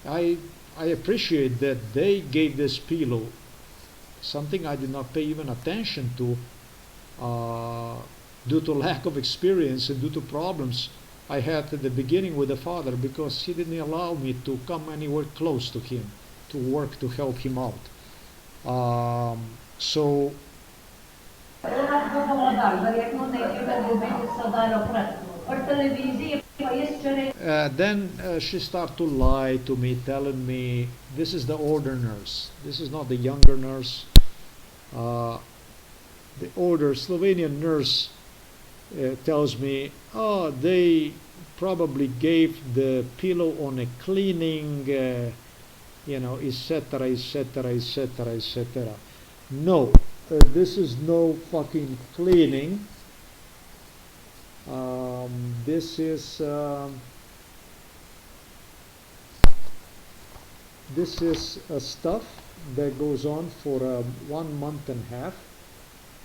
I appreciate that they gave this pillow, something I did not pay even attention to due to lack of experience and due to problems I had at the beginning with the father because he didn't allow me to come anywhere close to him to work to help him out. So Lahat po pumadal, balik mo na yung nagubit sa dalokrat. Or televisi, yesterday. then she started to lie to me, telling me this is the older nurse. This is not the younger nurse. The older Slovenian nurse tells me, oh, they probably gave the pillow on a cleaning, etc., etc., etc., etc. No, this is no fucking cleaning. This is stuff that goes on for 1 month and a half,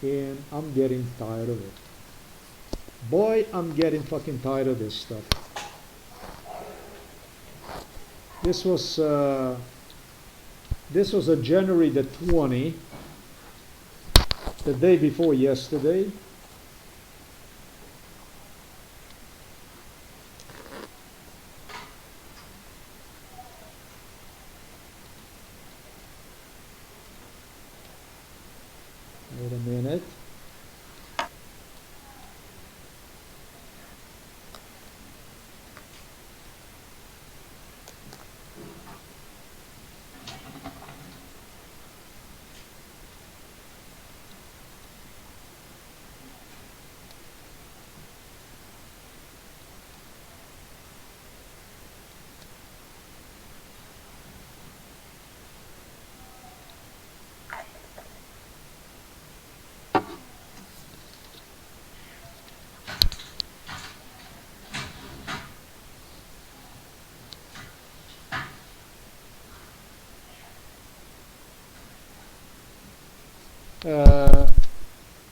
and I'm getting tired of it. Boy, I'm getting fucking tired of this stuff. This was a January the 20th, the day before yesterday. Wait a minute.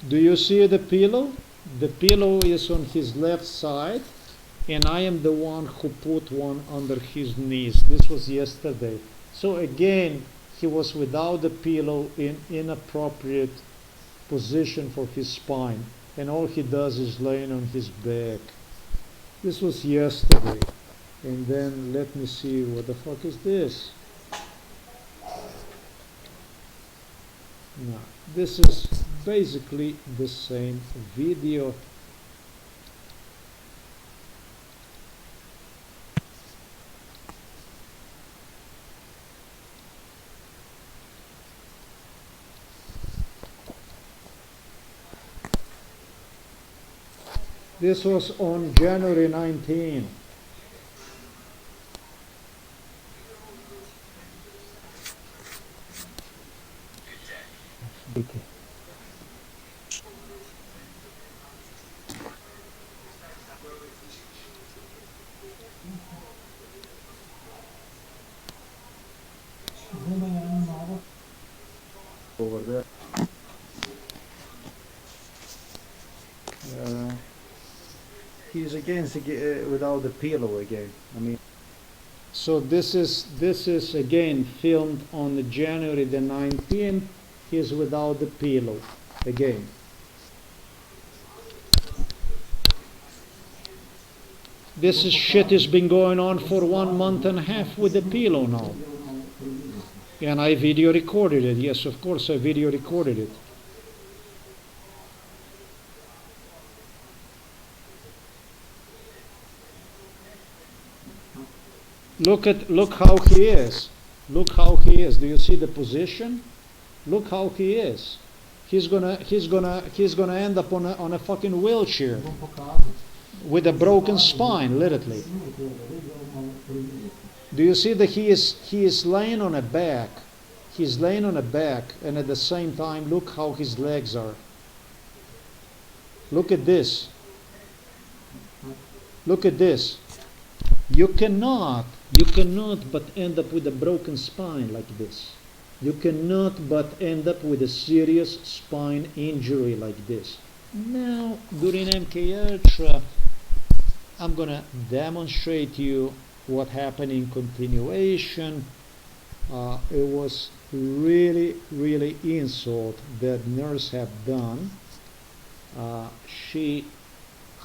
Do you see the pillow? The pillow is on his left side, and I am the one who put one under his knees. This was yesterday. So again, he was without the pillow in inappropriate position for his spine, and all he does is laying on his back. This was yesterday. And then let me see, what the fuck is this? No, this is basically the same video. This was on January 19. Okay. Over there. He's against without the pillow again. I mean, So this is again filmed on the January the 19th. He's without the pillow again. This is shit has been going on for 1 month and a half with the pillow now. And I video recorded it. Yes, of course I video recorded it. Look how he is. Look how he is. Do you see the position? Look how he is. He's gonna end up on a fucking wheelchair with a broken spine, literally. Do you see that he is laying on a back? He's laying on a back, and at the same time, look how his legs are. Look at this. Look at this. You cannot but end up with a broken spine like this. You cannot but end up with a serious spine injury like this. Now, during MK Ultra, I'm gonna demonstrate you what happened in continuation. It was really insult that nurse have done.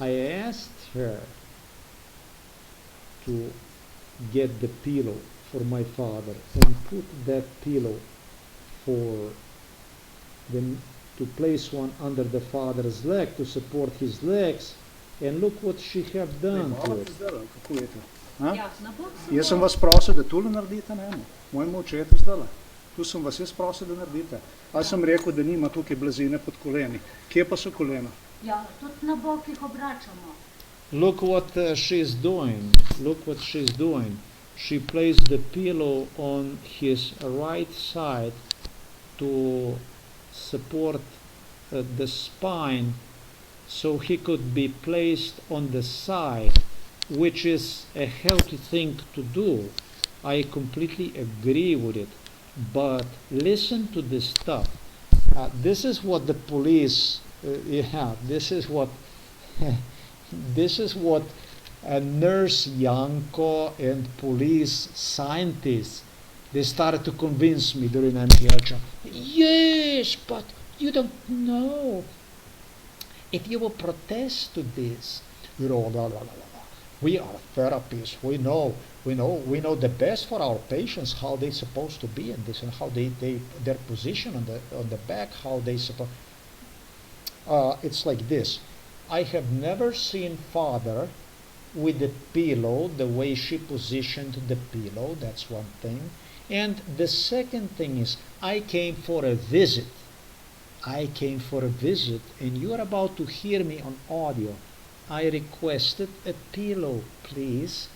I asked her to get the pillow for my father and put that pillow for them to place one under the father's leg to support his legs, and look what she have done to it. Kako je to? A? Ja, na bok Jaz sem vas prosil, da tule naredite njemu, mojemu očetu zdajle. Tu sem vas jaz prosil, da naredite. A sem rekel, da nima tukaj blazine pod koleni. Kje pa so kolena? Ja, tudi na bok jih obračamo. Look what she's doing. Look what she's doing. She placed the pillow on his right side to support the spine, so he could be placed on the side, which is a healthy thing to do. I completely agree with it. But listen to this stuff. This is what the police, this is what Nurse Yanko and police scientists, they started to convince me during MPH. Yes, but you don't know. If you will protest to this, you know, blah, blah, blah, blah. We are therapists. We know the best for our patients, how they're supposed to be in this, and how their position on the back, how they supposed. It's like this. I have never seen father with the pillow the way she positioned the pillow. That's one thing. And the second thing is, I came for a visit. And you are about to hear me on audio. I requested a pillow, please,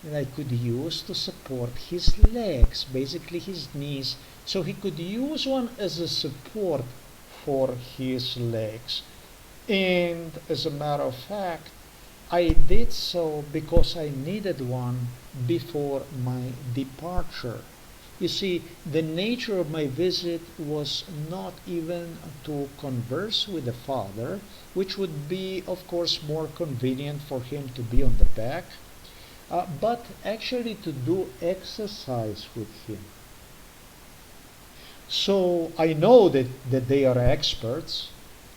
that I could use to support his legs, basically his knees, so he could use one as a support for his legs. And as a matter of fact, I did so because I needed one before my departure. You see, the nature of my visit was not even to converse with the father, which would be, of course, more convenient for him to be on the back, but actually to do exercise with him. So I know that they are experts.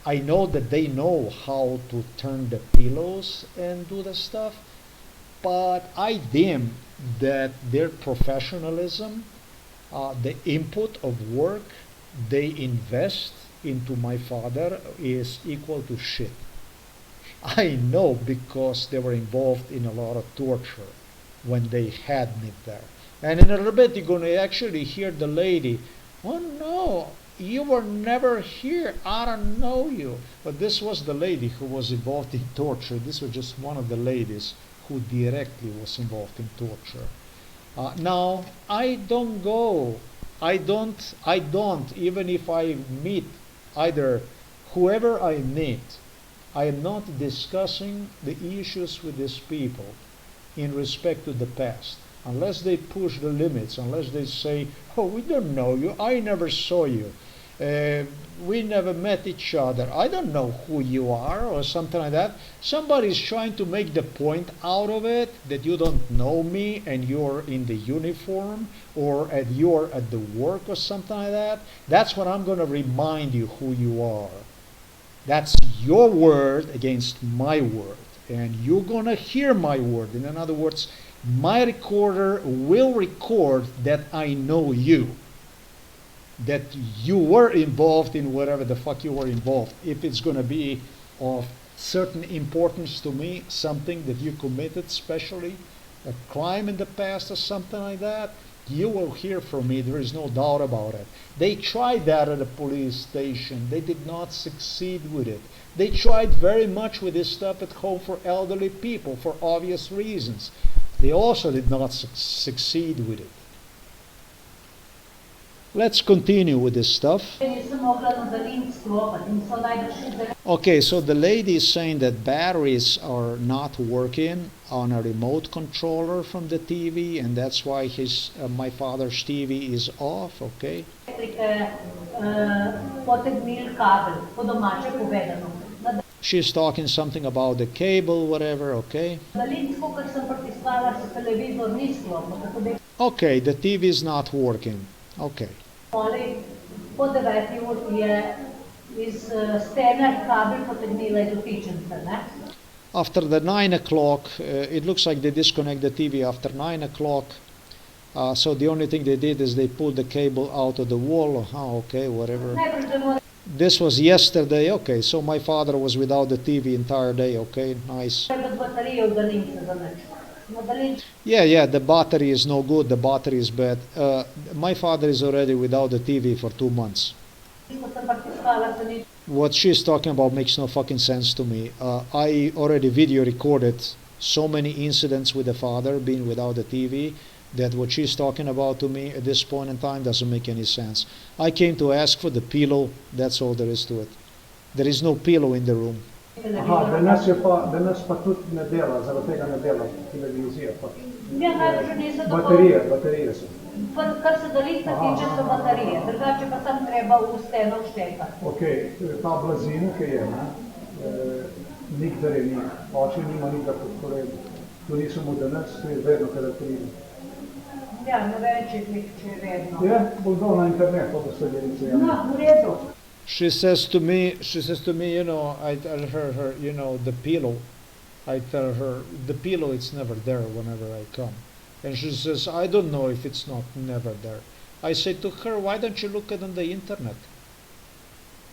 I know that they know how to turn the pillows and do the stuff, but I deem that their professionalism, the input of work they invest into my father is equal to shit. I know because they were involved in a lot of torture when they had me there. And in a little bit you're going to actually hear the lady, oh no, you were never here, I don't know you. But this was the lady who was involved in torture. This was just one of the ladies who directly was involved in torture. Now, I don't go, I don't, even if I meet either whoever I meet, I am not discussing the issues with these people in respect to the past. Unless they push the limits, unless they say, oh, we don't know you, I never saw you, we never met each other, I don't know who you are, or something like that. Somebody's trying to make the point out of it that you don't know me and you're in the uniform, or you're at the work or something like that. That's what I'm going to remind you who you are. That's your word against my word, and you're going to hear my word. In other words, my recorder will record that I know you, that you were involved in whatever the fuck you were involved. If it's going to be of certain importance to me, something that you committed, especially a crime in the past or something like that, you will hear from me. There is no doubt about it. They tried that at a police station. They did not succeed with it. They tried very much with this stuff at home for elderly people for obvious reasons. They also did not succeed with it. Let's continue with this stuff. Okay, so the lady is saying that batteries are not working on a remote controller from the TV, and that's why my father's TV is off, okay? She's talking something about the cable, whatever, okay? Okay, the TV is not working. Okay. After the 9 o'clock, it looks like they disconnect the TV after 9 o'clock. So the only thing they did is they pulled the cable out of the wall. Okay, whatever. Najprej da This was yesterday. Okay, so my father was without the TV entire day. Okay, nice. mora baterijo v daljnici za nič. Na daljnici Yeah, the battery is no good. The battery is bad. My father is already without the TV for 2 months. sem pritiskala, se nič. What she's talking about makes no fucking sense to me. I already video recorded so many incidents with the father being without the TV that what she's talking about to me at this point in time doesn't make any sense. I came to ask for the pillow. That's all there is to it. There is no pillow in the room. Aha, danes pa tudi ne dela, zaradi tega ne dela televizija. Pa. Ja, najbrž niso tako. Baterije so. Pa, kar se daljnice tiče, so baterije. Drugače pa sem treba v steno vštekati. Ok, ta blazina, ki je, ne, nikdar je ni. Oče nima nikdar podporedi. To niso mu danes, to je vedno, kada pride. Ja, ne vem, če je vedno. Je, bo dol na internet, to se delice. No, v redu. She says to me, you know, I tell her, you know, the pillow. I tell her, the pillow, it's never there whenever I come. And she says, I don't know if it's not never there. I say to her, why don't you look at on the internet?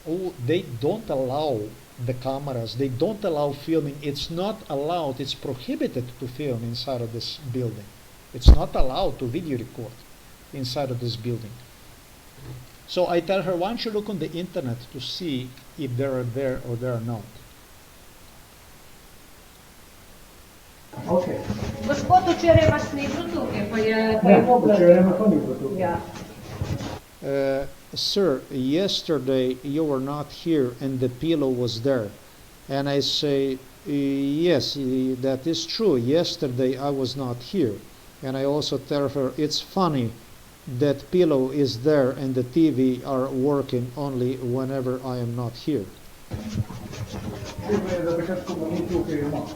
Oh, they don't allow the cameras, they don't allow filming. It's not allowed, it's prohibited to film inside of this building. It's not allowed to video record inside of this building. So I tell her, why don't you look on the internet to see if they are there or they are not. Ok. Gospod, včeraj vas ni bilo tukaj, pa je Ne, mogla. včeraj me pa ni bilo tu. Ja. Sir, yesterday you were not here and the pillow was there. And I say, yes, that is true. Yesterday I was not here. And I also tell her, it's funny that pillow is there and the TV are working only whenever I am not here. Treba je, da takrat, ko mi tukaj imamo.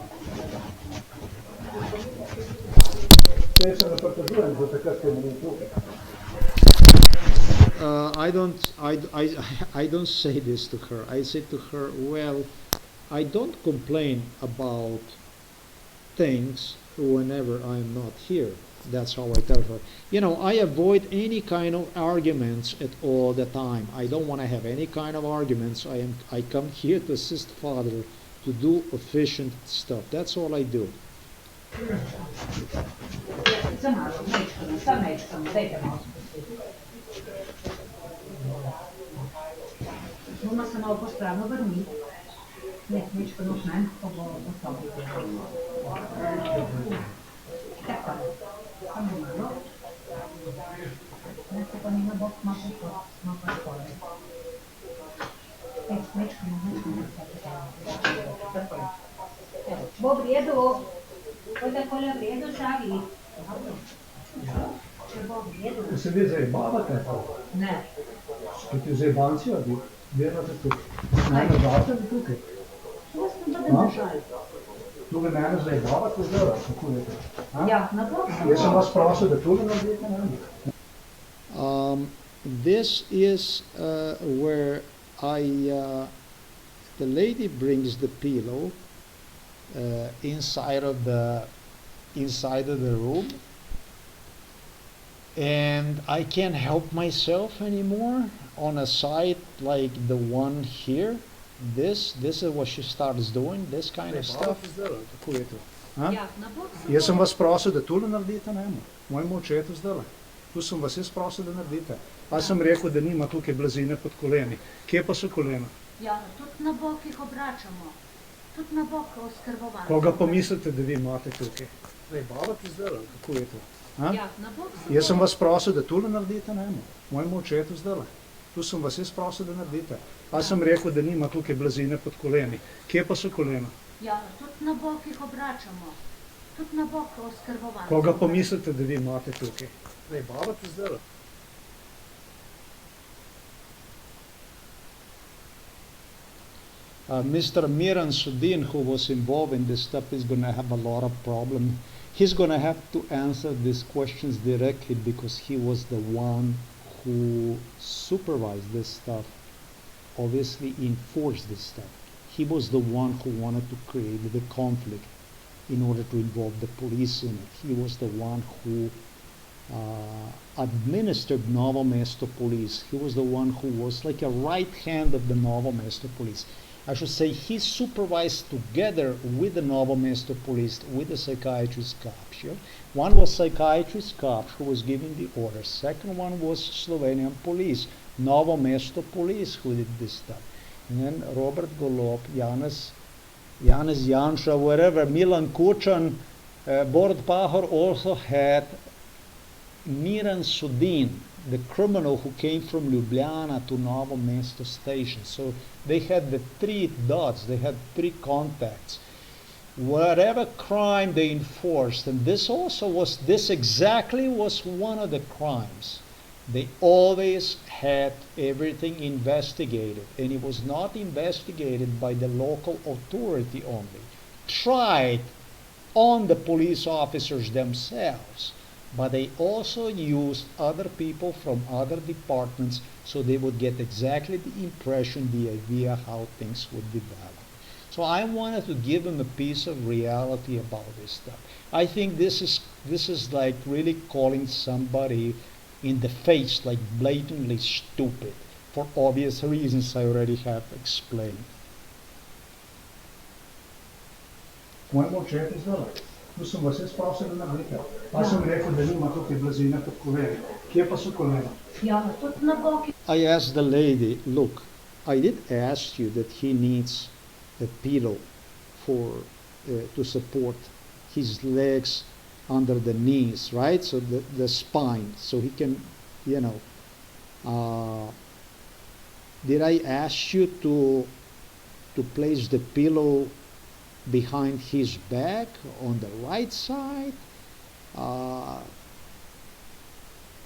Te se ne pritožujem, da takrat, ko mi tukaj. I don't say this to her. I say to her, well, I don't complain about things whenever I'm not here. That's how I tell her. You know, I avoid any kind of arguments at all the time. I don't want to have any kind of arguments. I come here to assist father to do efficient stuff. That's all I do. Za malo, mečkamo, dajte malo spustiti. Bomo se malo pospravno vrnili. Ne, mečkamo še ne, pa bo ostalo. Tako, samo malo. Ne, se pa nima bok, malo pa spodaj. Mečkamo. Tako je. Bo v redu. Bo takole v redu, Šavi. Če bo v redu. Ko se vi zajebavate, Ne. ko ti zajebancijo, delate tukaj. Mene date tukaj. Što smo da držali? Tukaj mene zajebavate zdaj, kako je to? A? Ja, na bok. Jaz sem vas prosil, da tukaj naredite, ne? This is where the lady brings the pillow inside of the room, and I can't help myself anymore on a site like the one here. This is what she starts doing, this kind of stuff. Kako je to? A? Ja, na bok. Jaz sem vas prosil, da tule naredite, ne? Mojemu očetu zdaj. Tu sem vas jaz prosil, da naredite. A sem rekel, da nima tukaj blazine pod koleni. Kje pa so kolena? Ja, tudi na bok jih obračamo. Tudi na bok oskrbovanca. Koga pa mislite, da vi imate tukaj? Zajebavate zdaj, kako je to? A? Ja, na bok se Jaz sem vas prosil, da tule naredite, ne? Mojemu očetu zdaj. Tu sem vas jaz prosil, da naredite. A sem rekel, da nima tukaj blazine pod koleni. Kje pa so kolena? Ja, tudi na bok jih obračamo. Tudi na bok oskrbovanca. Koga pa mislite, da vi imate tukaj? Zajebavate zdaj. Mr. Miran Sudin, who was involved in this stuff, is going to have a lot of problem. He's going to have to answer these questions directly because he was the one who supervised this stuff, obviously enforced this stuff. he was the one who wanted to create the conflict in order to involve the police in it. He was the one who administered Novo Mesto police. He was the one who was like a right hand of the Novo Mesto police. I should say he supervised together with the Novo Mesto police, with the psychiatrist Kapsch. One was psychiatrist Kapsch who was giving the orders. Second one was Slovenian police, Novo Mesto police who did this stuff. And then Robert Golob, Janez Janša, wherever, Milan Kučan, Borut Pahor also had Miran Sudin, the criminal who came from Ljubljana to Novo Mesto station. So they had the three dots, they had three contacts. Whatever crime they enforced, and this exactly was one of the crimes. They always had everything investigated, and it was not investigated by the local authority only. Tried on the police officers themselves, but they also used other people from other departments so they would get exactly the impression, the idea how things would develop. So I wanted to give them a piece of reality about this stuff. I think this is like really calling somebody in the face, like blatantly stupid, for obvious reasons I already have explained. Moje očete zdaj. Tu sem vas jaz prosil na vrika. Pa sem rekel, da nima tukaj blazine kot kolegi. Kje pa so kolegi? Ja, tudi na boki. I asked the lady, look, I did ask you that he needs a pillow for to support his legs under the knees, right? So the spine, so he can, you know. Did I ask you to place the pillow behind his back on the right side? To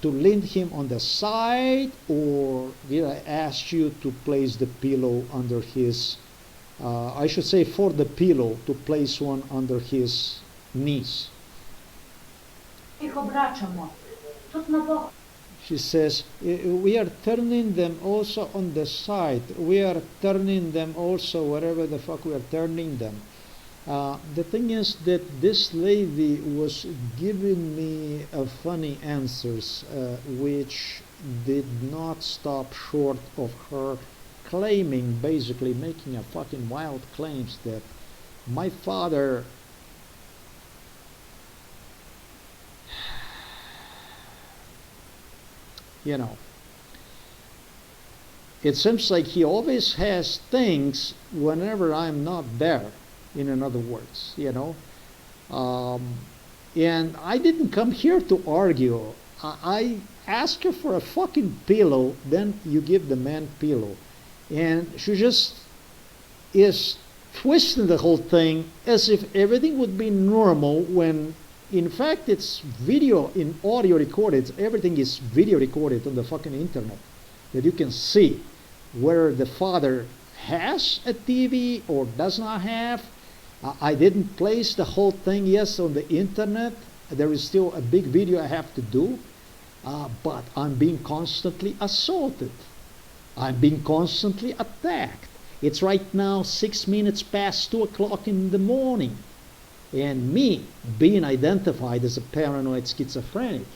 lean him on the side, or did I ask you to place the pillow under his, I should say for the pillow, to place one under his knees? Jih obračamo. Tudi na bok. She says, we are turning them also on the side. We are turning them also wherever the fuck we are turning them. The thing is that this lady was giving me funny answers, which did not stop short of her claiming, basically making a fucking wild claims that my father you know, it seems like he always has things whenever I'm not there, in other words, you know. And I didn't come here to argue. I ask her for a fucking pillow, then you give the man pillow. And she just is twisting the whole thing as if everything would be normal when in fact it's video in audio recorded. Everything is video recorded on the fucking internet that you can see whether the father has a TV or does not have. I didn't place the whole thing, yes, on the internet. There is still a big video I have to do, but I'm being constantly assaulted. I'm being constantly attacked. It's right now 6 minutes past 2 o'clock in the morning. And me being identified as a paranoid schizophrenic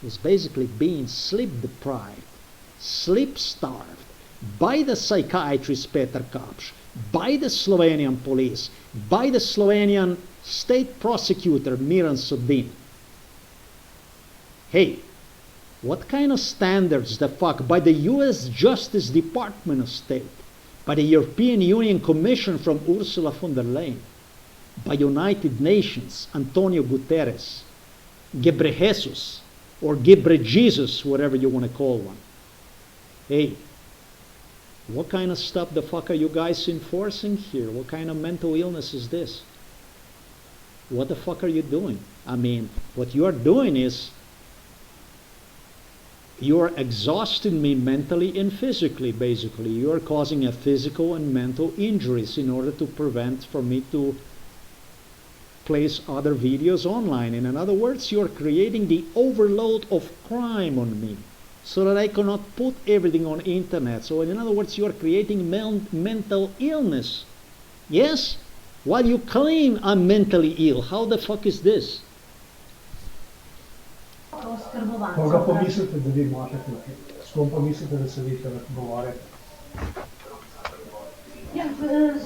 is basically being sleep deprived, sleep starved by the psychiatrist Peter Kapsch, by the Slovenian police, by the Slovenian state prosecutor Miran Sudin. Hey, what kind of standards the fuck? By the US Justice Department of State, by the European Union Commission from Ursula von der Leyen, by United Nations, Antonio Guterres, Gebrejesus, or Gebrejesus, whatever you want to call one. Hey, what kind of stuff the fuck are you guys enforcing here? What kind of mental illness is this? What the fuck are you doing? I mean, what you are doing is you are exhausting me mentally and physically, basically. You are causing a physical and mental injuries in order to prevent for me to place other videos online. And in other words, you are creating the overload of crime on me so that I cannot put everything on internet. So in other words, you are creating mental illness Yes? While you claim I'm mentally ill, how the fuck is this? Оскърбованци. Кога помислите да ви имате тук? С ком помислите да се вика да говорите? Я сина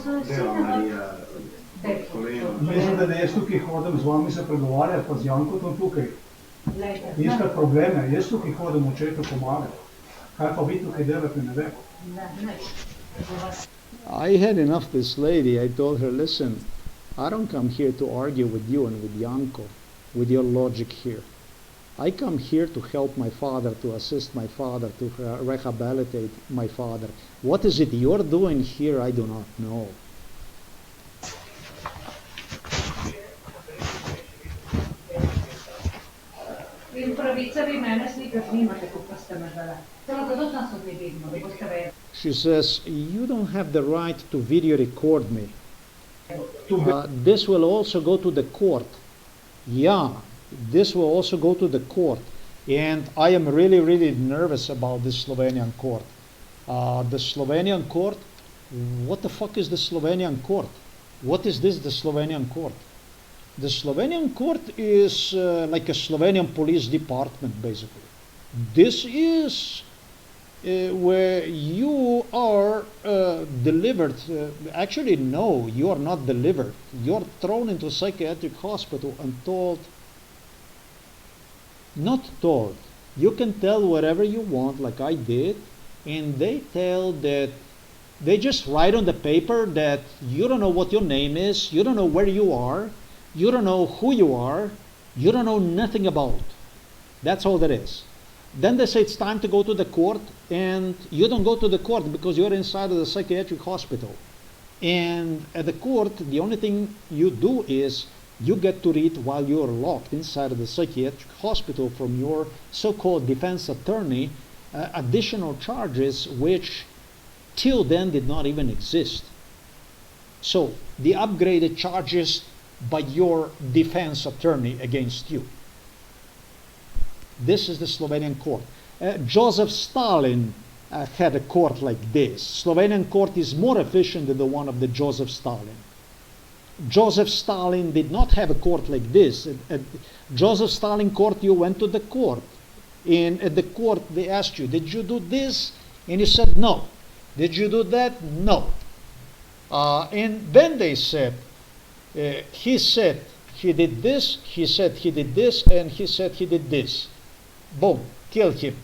Мислите да јас тук и ходам с вами се преговаря, па с Јанкото тук. Искат проблеме, јас тук и ходам учето помага. Каква ви тук делате не ве? I had enough this lady. I told her, listen, I don't come here to argue with you and with Yanko, with your logic here. I come here to help my father, to assist my father, to rehabilitate my father. What is it you're doing here? I do not know. In pravica vi mene slikati nimate, ko pa ste me dala. Celo zato nas ne vidimo, da boste vedeli. She says, you don't have the right to video record me. Тук This will also go to the court. Yeah, this will also go to the court. And I am really, really nervous about the Slovenian court. The Slovenian court, what the fuck is the Slovenian court? What is this, the Slovenian court? The Slovenian court is like a Slovenian police department, basically. This is where you are delivered. Actually, no, you are not delivered. You're thrown into a psychiatric hospital and told, not told, you can tell whatever you want, like I did, and they tell that they just write on the paper that you don't know what your name is, you don't know where you are, you don't know who you are, you don't know nothing about. That's all there is. Then they say it's time to go to the court, and you don't go to the court because you're inside of the psychiatric hospital. And at the court, the only thing you do is you get to read while you're locked inside of the psychiatric hospital from your so-called defense attorney additional charges which till then did not even exist. So the upgraded charges by your defense attorney against you. This is the Slovenian court. Joseph Stalin had a court like this. Slovenian court is more efficient than the one of the Joseph Stalin. Joseph Stalin did not have a court like this. At Joseph Stalin court, you went to the court. And at the court, they asked you, did you do this? And you said no. Did you do that? No. And then they said, he said he did this, he said he did this, and he said he did this. Boom, kill him.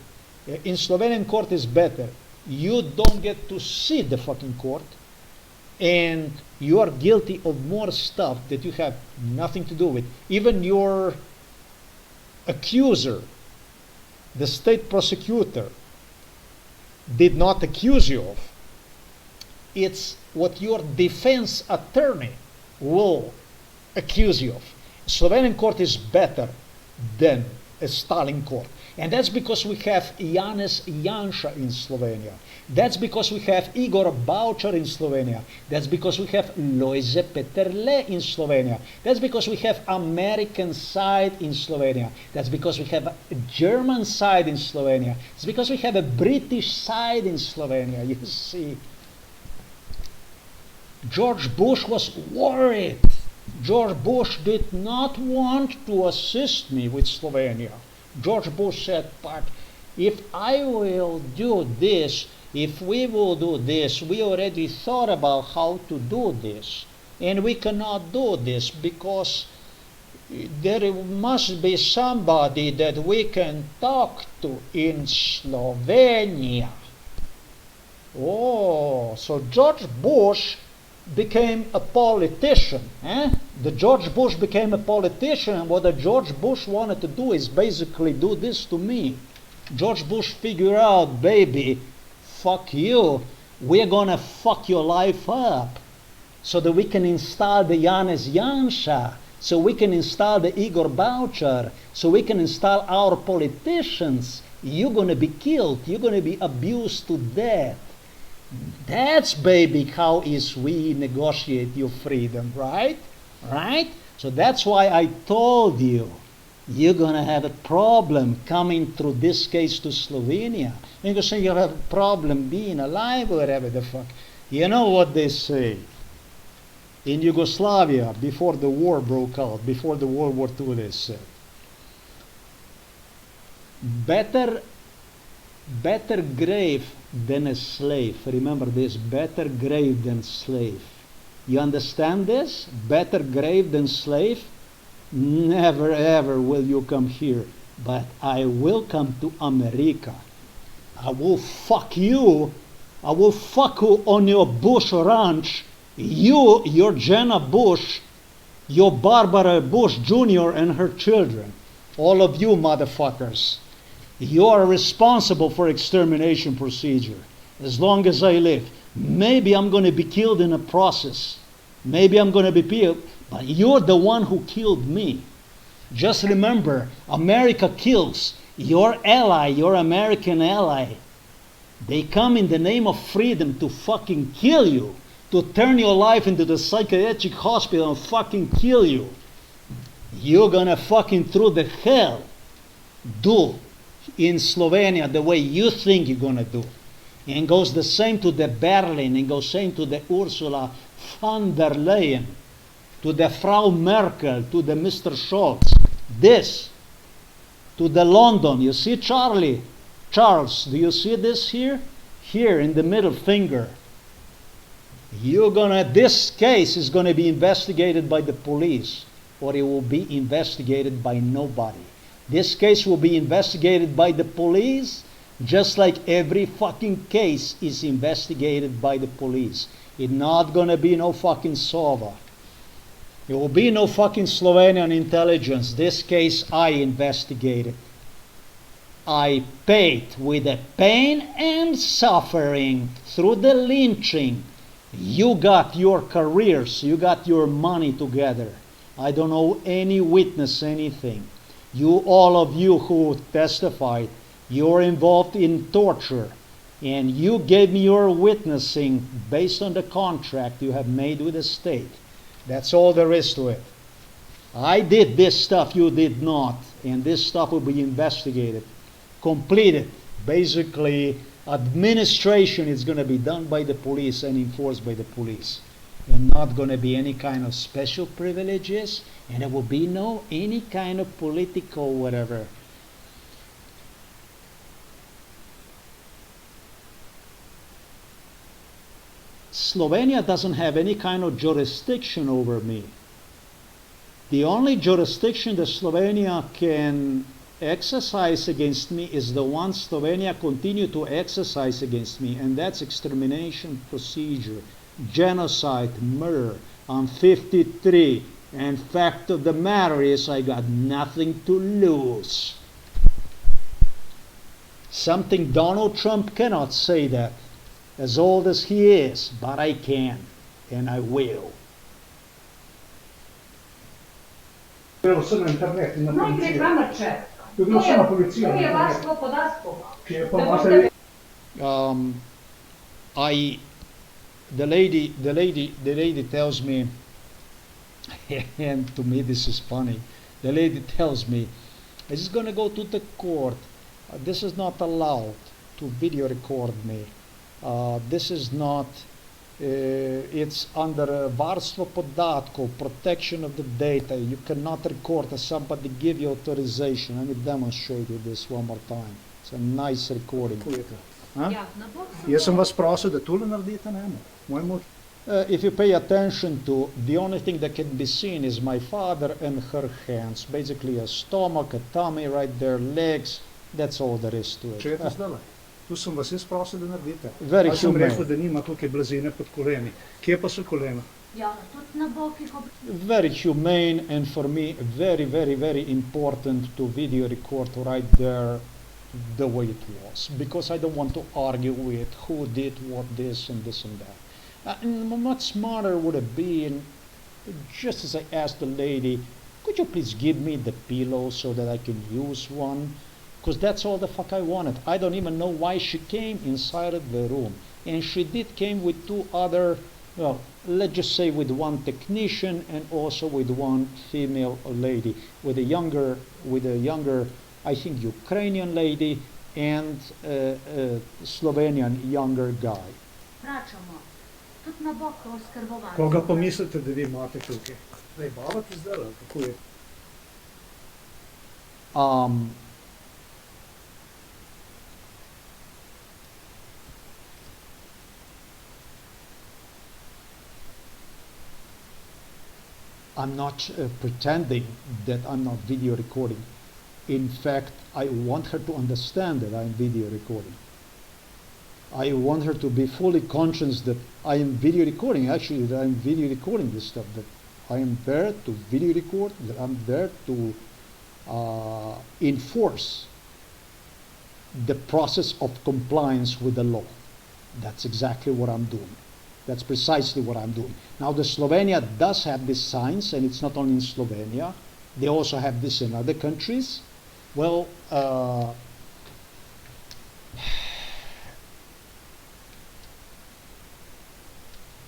In Slovenian court is better. You don't get to see the fucking court, and you are guilty of more stuff that you have nothing to do with. Even your accuser, the state prosecutor, did not accuse you of. It's what your defense attorney will accuse you of. Slovenian court is better than a Stalin court. And that's because we have Janez Janša in Slovenia. That's because we have Igor Baučar in Slovenia. That's because we have Lojze Peterle in Slovenia. That's because we have American side in Slovenia. That's because we have a German side in Slovenia. It's because we have a British side in Slovenia. You see, George Bush was worried. George Bush did not want to assist me with Slovenia. George Bush said, but if I will do this, if we will do this, we already thought about how to do this. And we cannot do this because there must be somebody that we can talk to in Slovenia. Oh, so George Bush became a politician. The George Bush became a politician, and what the George Bush wanted to do is basically do this to me. George Bush figured out, baby, fuck you, we're gonna fuck your life up so that we can install the Janez Janša, so we can install the Igor Baučar, so we can install our politicians. You're gonna be killed, you're gonna be abused to death. That's, baby, how is we negotiate your freedom, right? Right? So that's why I told you, you're going to have a problem coming through this case to Slovenia. You're going to say you have a problem being alive or whatever the fuck. You know what they say. in Yugoslavia before the war broke out, before the World War II, they said. Better grave than a slave. Remember this, better grave than slave. You understand this? Better grave than slave? Never ever will you come here. But I will come to America. I will fuck you. I will fuck you on your Bush ranch. Your Jenna Bush, your Barbara Bush Jr. and her children. All of you motherfuckers. You are responsible for extermination procedure. As long as I live. Maybe I'm going to be killed in a process. Maybe I'm going to be killed. But you're the one who killed me. Just remember, America kills. Your ally, your American ally. They come in the name of freedom to fucking kill you. To turn your life into the psychiatric hospital and fucking kill you. You're gonna fucking through the hell do in Slovenia the way you think you're gonna do. And goes the same to the Berlin, and goes same to the Ursula von der Leyen, to the Frau Merkel, to the Mr. Scholz. This, to the London. You see Charles, do you see this here? Here in the middle finger. This case is gonna be investigated by the police, or it will be investigated by nobody. This case will be investigated by the police, just like every fucking case is investigated by the police. It's not gonna be no fucking Sova. It will be no fucking Slovenian intelligence. This case I investigated. I paid with the pain and suffering through the lynching. You got your careers, you got your money together. I don't know any witness anything. All of you who testified, you're involved in torture. And you gave me your witnessing based on the contract you have made with the state. That's all there is to it. I did this stuff, you did not. And this stuff will be investigated, completed. Basically, administration is going to be done by the police and enforced by the police. And not going to be any kind of special privileges, and there will be no any kind of political whatever. Slovenia doesn't have any kind of jurisdiction over me. The only jurisdiction that Slovenia can exercise against me is the one Slovenia continue to exercise against me, and that's extermination procedure, genocide, murder. I'm 53, and fact of the matter is I got nothing to lose. Something Donald Trump cannot say that, as old as he is, but I can, and I will. Gremo vse na internet in na Naj gre policijo. kamor če. To gre vse na policijo. To je na internet. varstvo podatkov. Ki je pa imate The lady tells me, and to me this is funny. The lady tells me, "This is going to go to the court. This is not allowed to video record me. This is not. It's under varstvo podatkov, protection of the data. You cannot record as somebody give you authorization." Let me demonstrate you this one more time. It's a nice recording. Huh? Ja, na bok. Jaz sem vas prosil, da tole naredite, ne? Moj moč. If you pay attention to, the only thing that can be seen is my father and her hands. Basically a stomach, a tummy right there, legs. That's all there is to it. Če je to zdaj. Tu sem vas jaz prosil, da naredite. Very Jaz sem humane. rekel, da nima tukaj blazine pod koleni. Kje pa so kolena? Ja, tudi na bokih Very humane, and for me very, very, very important to video record right there the way it was, because I don't want to argue with who did what, this and that. And much smarter would have been, just as I asked the lady, could you please give me the pillow so that I can use one? Because that's all the fuck I wanted. I don't even know why she came inside of the room. And she did came with two other, well, let's just say with one technician and also with one female lady, with a younger, I think Ukrainian lady and a Slovenian younger guy. vračamo. Tudi na bok oskrbovanci. Koga pa mislite, da vi imate tukaj? Zdaj bavate zdaj, ali kako je? I'm not pretending that I'm not video recording. In fact, I want her to understand that I'm video recording. I want her to be fully conscious that I am video recording. Actually, that I'm video recording this stuff. That I am there to video record. That I'm there to enforce the process of compliance with the law. That's exactly what I'm doing. That's precisely what I'm doing. Now, the Slovenia does have these signs, and it's not only in Slovenia. They also have this in other countries. Well,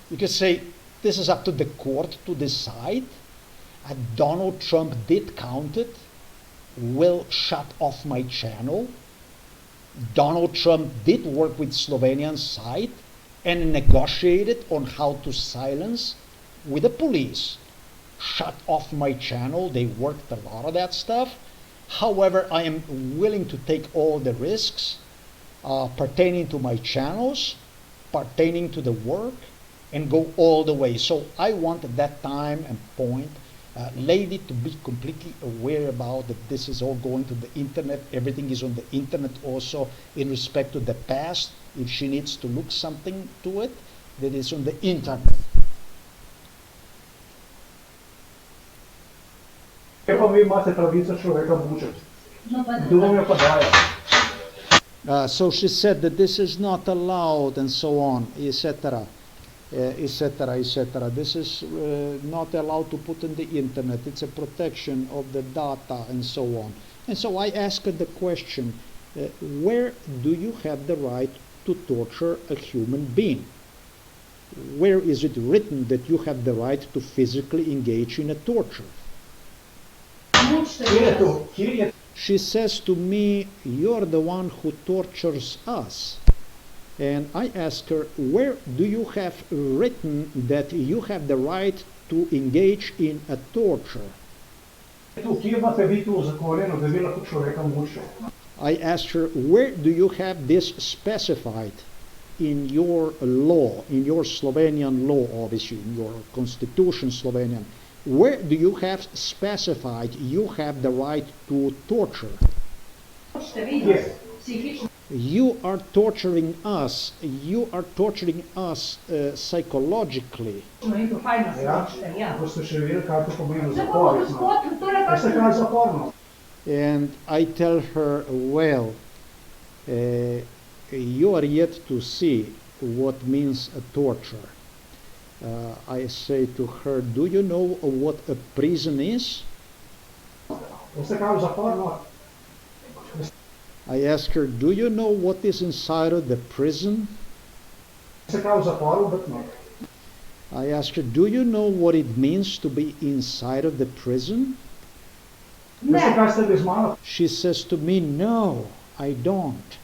you could say this is up to the court to decide. Donald Trump did count it, will shut off my channel. Donald Trump did work with Slovenian side and negotiated on how to silence with the police. Shut off my channel. They worked a lot of that stuff. However, I am willing to take all the risks pertaining to my channels, pertaining to the work, and go all the way. So I want at that time and point lady to be completely aware about that this is all going to the internet. Everything is on the internet also in respect to the past. If she needs to look something to it, that is on the internet. Kaj pa vi imate pravico človeka mučiti? Kdo vam jo pa daje? So she said that this is not allowed and so on, etc. Etc. Etc. This is not allowed to put on the internet. It's a protection of the data and so on. And so I asked her the question, where do you have the right to torture a human being? Where is it written that you have the right to physically engage in a torture? Kje je to? Kje je? She says to me, you're the one who tortures us. And I ask her, where do you have written that you have the right to engage in a torture? Kje imate vi to uzakonjeno, da vi lahko človeka mučite? I asked her, where do you have this specified in your law, in your Slovenian law, obviously, in your constitution Slovenian? Where do you have specified you have the right to torture? You are torturing us. You are torturing us psychologically. Ja, boste še videli, kaj to pomeni zapor. Veste, kaj je zaporno? And I tell her, well, you are yet to see what means a torture. I say to her, do you know what a prison is? Veste, kaj je zaporno? I ask her, do you know what is inside of the prison? Veste, kaj je v zaporu biti? I ask her, do you know what it means to be inside of the prison? Veste, kaj ste vi z mano? She says to me, no, I don't.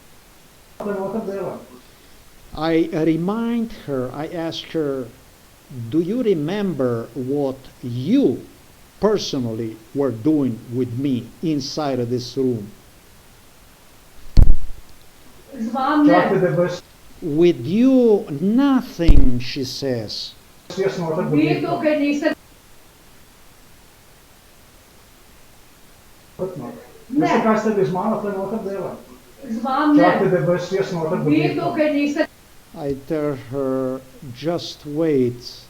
I remind her, I ask her, do you remember what you personally were doing with me inside of this room? Čakajte, da bez With you, nothing, she says. jaz noter biti. Veste, kaj ste vi z mano tukaj noter delali? Čakajte, da bez jaz noter biti. I tell her, just wait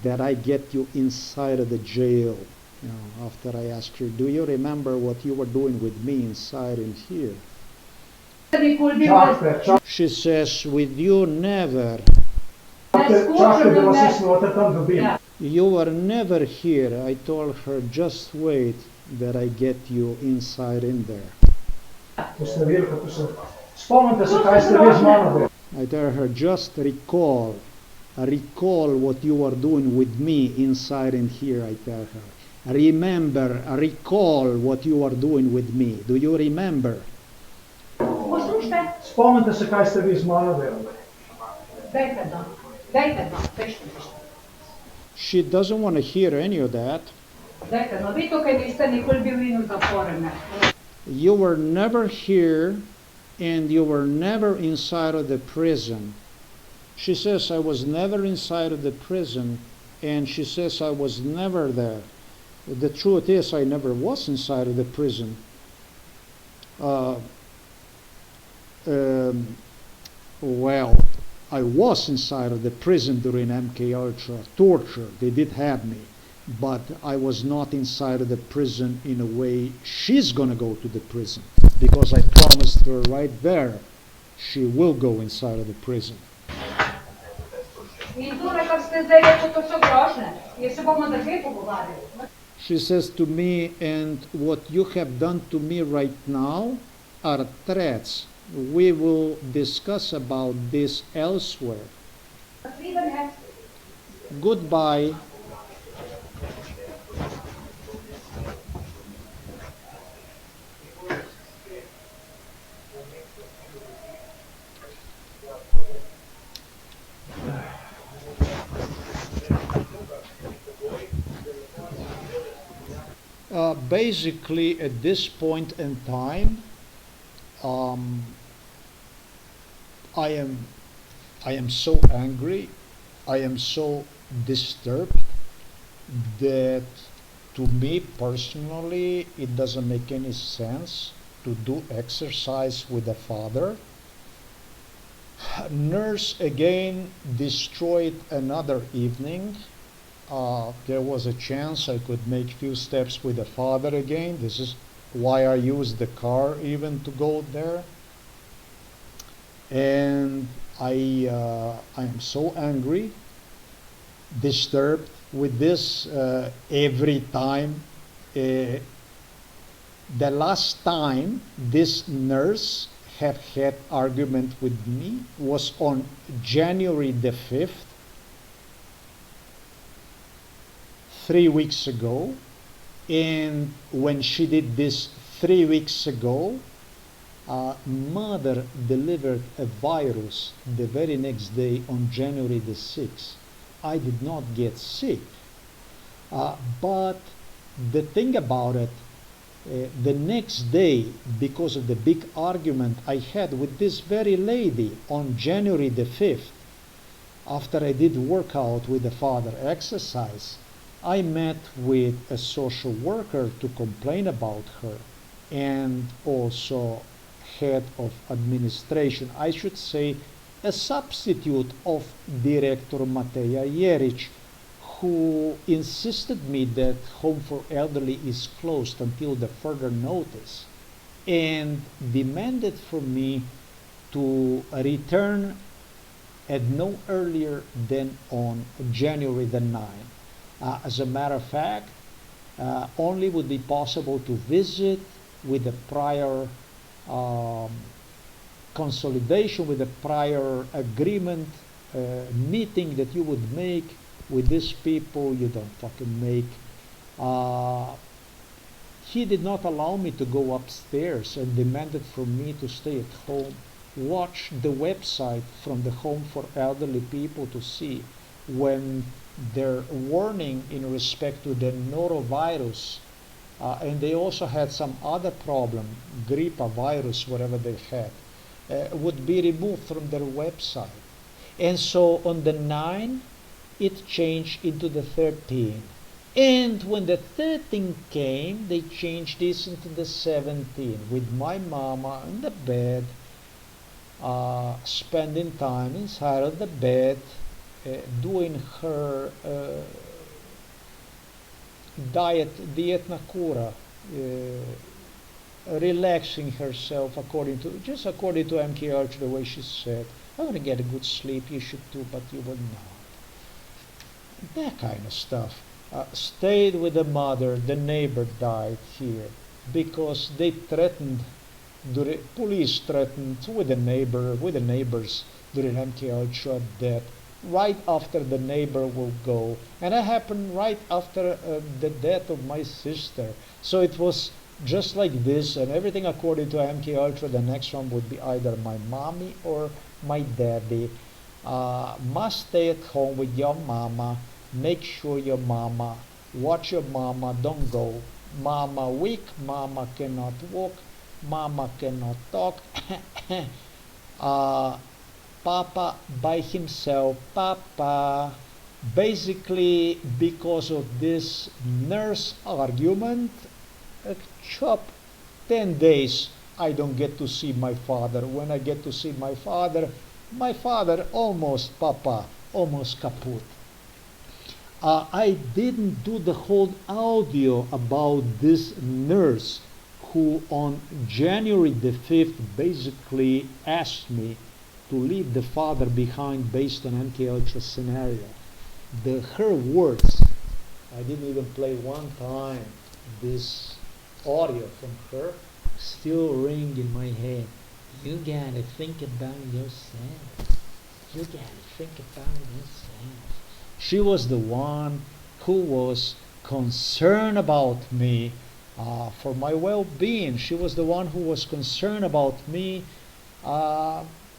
that I get you inside of the jail. You know, after I ask her, do you remember what you were doing with me inside in here? Čakajte, She says, with you never. čakajte, da vas jaz noter tam dobim. You were never here. I told her, just wait that I get you inside in there. Boste videli, kako se... Spomnite se, kaj ste vi z mano delali. I tell her, just recall what you were doing with me inside in here, I tell her. Remember, recall what you were doing with me. Do you remember? Spomnite se, kaj ste vi z mano delali. Дайте нам, пишіть. She doesn't want to hear any of that. Дайте, ну ви тільки не сте ніколи війну затворене. You were never here and you were never inside of the prison. She says, I was never inside of the prison, and she says, I was never there. The truth is, I never was inside of the prison. Well, I was inside of the prison during MK Ultra torture. They did have me, but I was not inside of the prison in a way she's gonna go to the prison, because I promised her right there she will go inside of the prison. І дура, як сте здається, то все грошне. Якщо б ми таки поговорили. She says to me, and what you have done to me right now are threats. We will discuss about this elsewhere. Even have Goodbye. Basically, at this point in time, I am so angry, I am so disturbed that to me personally, it doesn't make any sense to do exercise with the father. Nurse again destroyed another evening. There was a chance I could make few steps with the father again. This is why I used the car even to go there. And I am so angry, disturbed with this every time. The last time this nurse have had argument with me was on January the 5th, 3 weeks ago. And when she did this 3 weeks ago, mother delivered a virus the very next day on January the 6th. I did not get sick. But the thing about it, the next day, because of the big argument I had with this very lady on January the 5th, after I did workout with the father exercise, I met with a social worker to complain about her, and also head of administration, I should say a substitute of Director Mateja Jeric, who insisted me that Home for Elderly is closed until the further notice, and demanded from me to return at no earlier than on January the 9th. As a matter of fact, only would be possible to visit with a prior consolidation, with a prior agreement, meeting that you would make with these people. You don't fucking make. He did not allow me to go upstairs and demanded from me to stay at home. Watch the website from the Home for Elderly People to see when their warning in respect to the norovirus, and they also had some other problem, Gripa virus, whatever they had, would be removed from their website. And so on the 9th, it changed into the 13th. And when the 13th came, they changed this into the 17th, with my mama in the bed, spending time inside of the bed, doing her diet nakura, relaxing herself according to MK Ultra, the way she said, I'm going to get a good sleep, you should too, but you would not. That kind of stuff. Stayed with the mother. The neighbor died here because they threatened, the police threatened with the neighbors during MK Ultra that right after the neighbor will go, and that happened right after the death of my sister. So it was just like this, and everything according to MK Ultra. The next one would be either my mommy or my daddy. must stay at home with your mama. Make sure your mama, watch your mama, don't go. Mama weak, mama cannot walk, mama cannot talk. Papa by himself, Papa. Basically, because of this nurse argument, chop 10 days I don't get to see my father. When I get to see my father almost, Papa, almost kaput. I didn't do the whole audio about this nurse who on January the 5th basically asked me to leave the father behind based on MK Ultra scenario. Her words, I didn't even play one time this audio from her, still ring in my head. You gotta think about yourself. You gotta think about yourself. She was the one who was concerned about me for my well-being. She was the one who was concerned about me.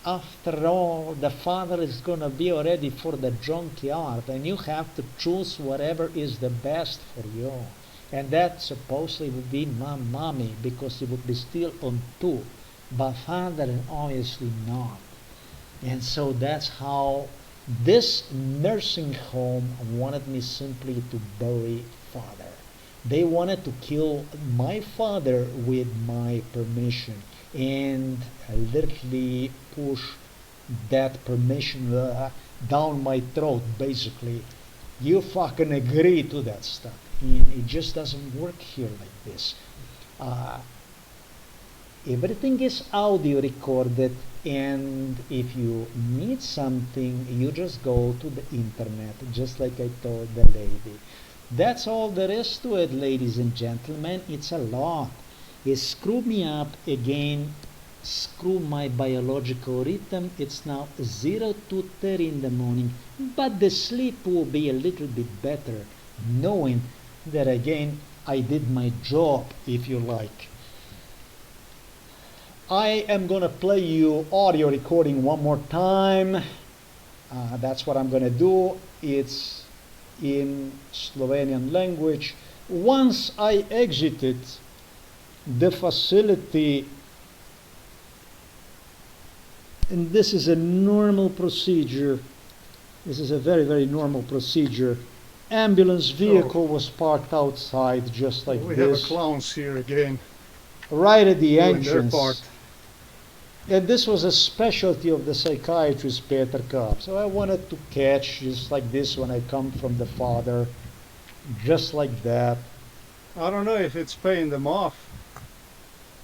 After all, the father is gonna be already for the junkyard, and you have to choose whatever is the best for you. And that supposedly would be my mommy, because it would be still on two, but father obviously not. And so that's how this nursing home wanted me simply to bury father. They wanted to kill my father with my permission and literally push that permission down my throat, basically. You fucking agree to that stuff. And it just doesn't work here like this. Everything is audio recorded, and if you need something, you just go to the internet, just like I told the lady. That's all there is to it, ladies and gentlemen. It's a lot. It screwed me up again, screw my biological rhythm. It's now 02:30 in the morning, but the sleep will be a little bit better, knowing that again I did my job, if you like. I am gonna play you audio recording one more time. That's what I'm gonna do. It's in Slovenian language. Once I exited the facility, and this is a normal procedure, this is a very, very normal procedure. Ambulance vehicle was parked outside just like We have this, clowns here again. right at the doing their entrance. part. And this was a specialty of the psychiatrist Peter Kopp. So I wanted to catch just like this when I come from the father, just like that. I don't know if it's paying them off.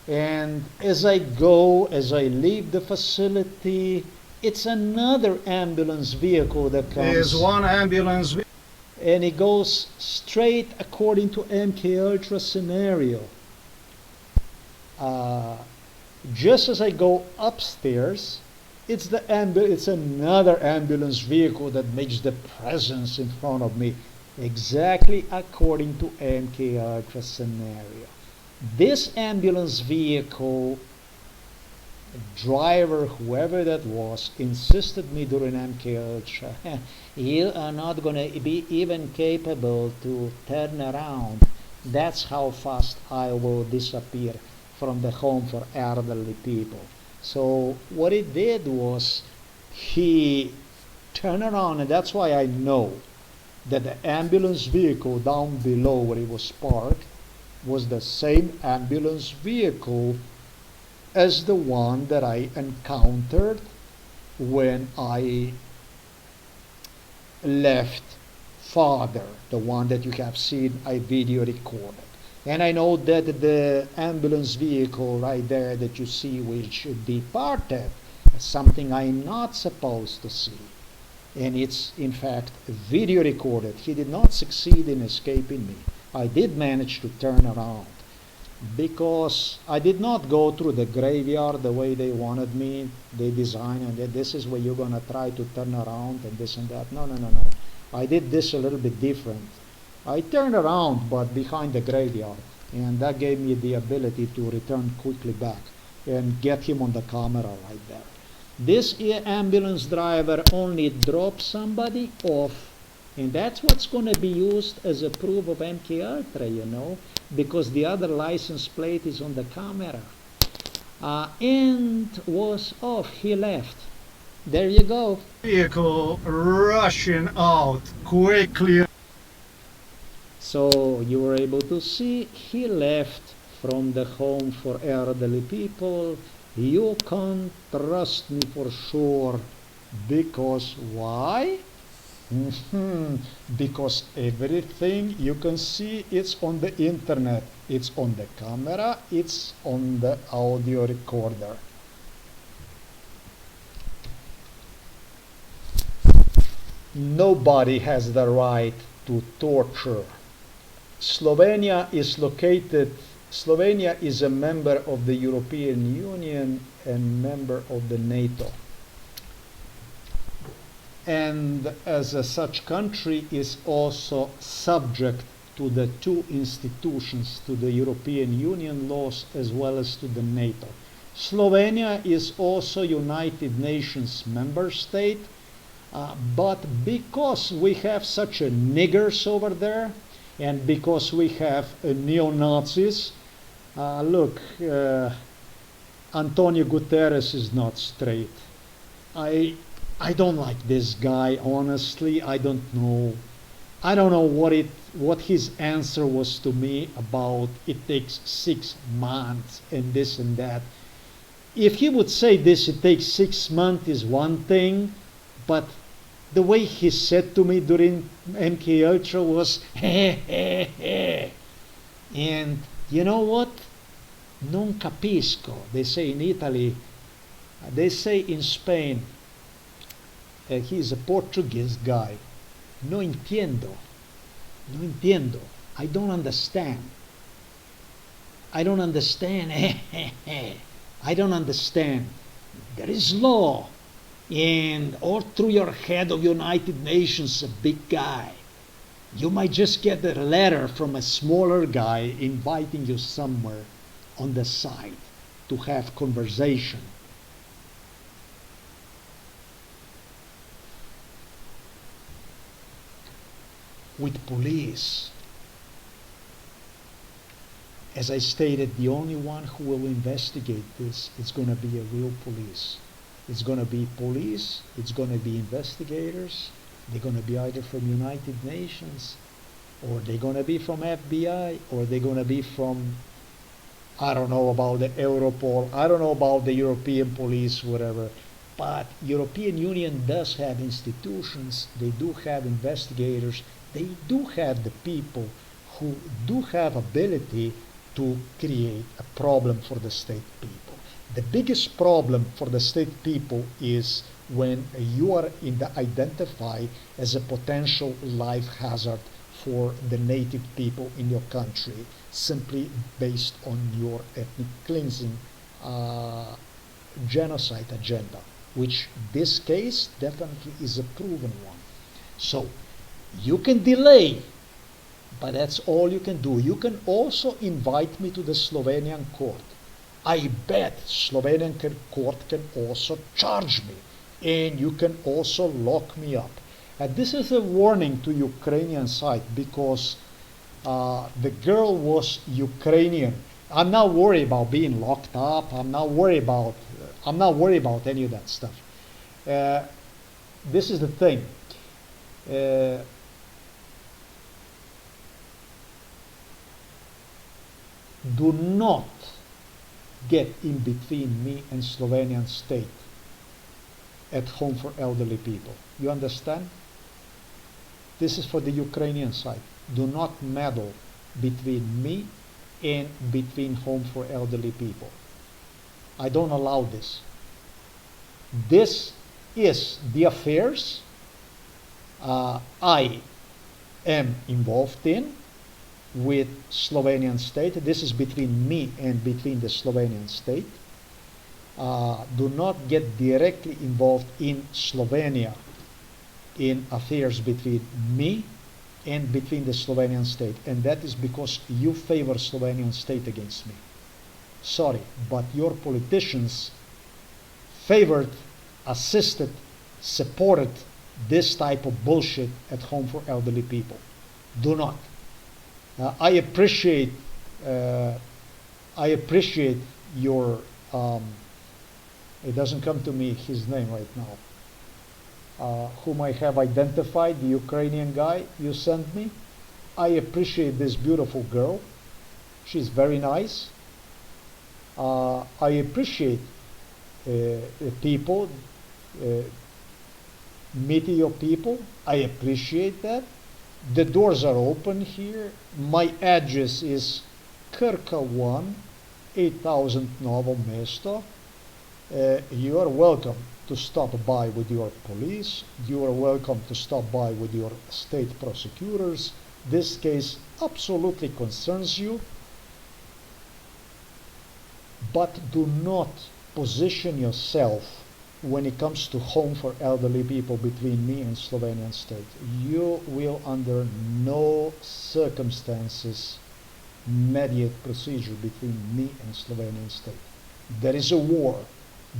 And as I go, as I leave the facility, it's another ambulance vehicle that comes. There's one ambulance. And it goes straight according to MK Ultra scenario. Just as I go upstairs, it's another ambulance vehicle that makes the presence in front of me, exactly according to MK Ultra scenario. This ambulance vehicle driver, whoever that was, insisted me during MK Ultra, you are not going to be even capable to turn around. That's how fast I will disappear from the home for elderly people. So what he did was he turned around, and that's why I know that the ambulance vehicle down below where it was parked was the same ambulance vehicle as the one that I encountered when I left father, the one that you have seen I video recorded. And I know that the ambulance vehicle right there that you see, which should be parted, is something I'm not supposed to see. And it's in fact video recorded. He did not succeed in escaping me. I did manage to turn around, because I did not go through the graveyard the way they wanted me. They designed and that this is where you're going to try to turn around and this and that. No. I did this a little bit different. I turned around, but behind the graveyard, and that gave me the ability to return quickly back and get him on the camera right there. This ambulance driver only dropped somebody off, and that's what's going to be used as a proof of MK Ultra, you know, because the other license plate is on the camera. And was off. He left. There you go. Vehicle rushing out quickly. So you were able to see he left from the home for elderly people. You can't trust me for sure. Because why? Because everything you can see, it's on the internet. It's on the camera. It's on the audio recorder. Nobody has the right to torture. Slovenia is a member of the European Union and member of the NATO. And as such country is also subject to the two institutions, to the European Union laws as well as to the NATO. Slovenia is also United Nations member state, but because we have such a niggers over there, and because we have neo-Nazis, look, Antonio Guterres is not straight. I don't like this guy, honestly. I don't know what his answer was to me about it takes 6 months and this and that. If he would say this, it takes 6 months is one thing, but the way he said to me during MK Ultra was and you know what? Non capisco. They say in Italy, they say in Spain, he's a Portuguese guy. No entiendo. No entiendo. I don't understand. I don't understand. I don't understand. There is law. And all through your head of United Nations, a big guy. You might just get a letter from a smaller guy inviting you somewhere on the side to have conversation. With police. As I stated, the only one who will investigate this is going to be a real police. It's going to be police, it's going to be investigators, they're going to be either from United Nations, or they're going to be from FBI, or they're going to be from, I don't know about the Europol, I don't know about the European police, whatever. But European Union does have institutions, they do have investigators, they do have the people who do have ability to create a problem for the state people. The biggest problem for the state people is when you are identified as a potential life hazard for the native people in your country, simply based on your ethnic cleansing genocide agenda, which this case definitely is a proven one. So you can delay, but that's all you can do. You can also invite me to the Slovenian court. I bet Slovenian court can also charge me, and you can also lock me up. And this is a warning to Ukrainian side, because the girl was Ukrainian. I'm not worried about being locked up. I'm not worried about any of that stuff. This is the thing. Do not get in between me and Slovenian state at home for elderly people. You understand? This is for the Ukrainian side. Do not meddle between me and between home for elderly people. I don't allow this. This is the affairs I am involved in with Slovenian state. This is between me and between the Slovenian state. Do not get directly involved in Slovenia in affairs between me and between the Slovenian state, and that is because you favor Slovenian state against me. Sorry, but your politicians favored assisted, supported this type of bullshit at home for elderly people. Do not. I appreciate your. It doesn't come to me his name right now. Whom I have identified, the Ukrainian guy you sent me. I appreciate this beautiful girl. She's very nice. I appreciate people, meeting your people. I appreciate that. The doors are open here. My address is Krka 1, 8000 Novo Mesto. You are welcome to stop by with your police. You are welcome to stop by with your state prosecutors. This case absolutely concerns you. But do not position yourself when it comes to home for elderly people between me and Slovenian state. You will under no circumstances mediate procedure between me and Slovenian state. There is a war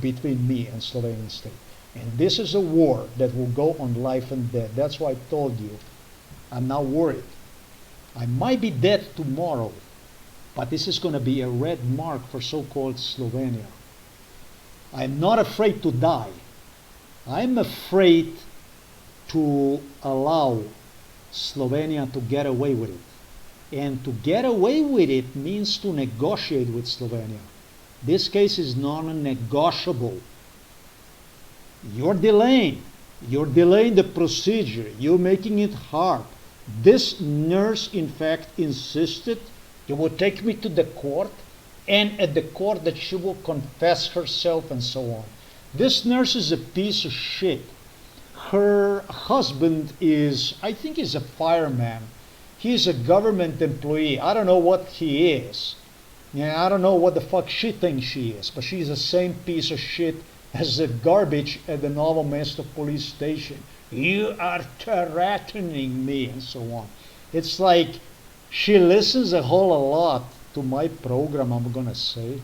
between me and Slovenian state. And this is a war that will go on life and death. That's why I told you, I'm not worried. I might be dead tomorrow, but this is going to be a red mark for so-called Slovenia. I'm not afraid to die. I'm afraid to allow Slovenia to get away with it. And to get away with it means to negotiate with Slovenia. This case is non-negotiable. You're delaying the procedure. You're making it hard. This nurse, in fact, insisted you will take me to the court, and at the court that she will confess herself and so on. This nurse is a piece of shit. Her husband is, I think he's a fireman. He's a government employee. I don't know what he is. Yeah, I don't know what the fuck she thinks she is, but she's the same piece of shit as the garbage at the Novo Mesto police station. You are threatening me and so on. It's like she listens a whole lot to my program, I'm gonna say.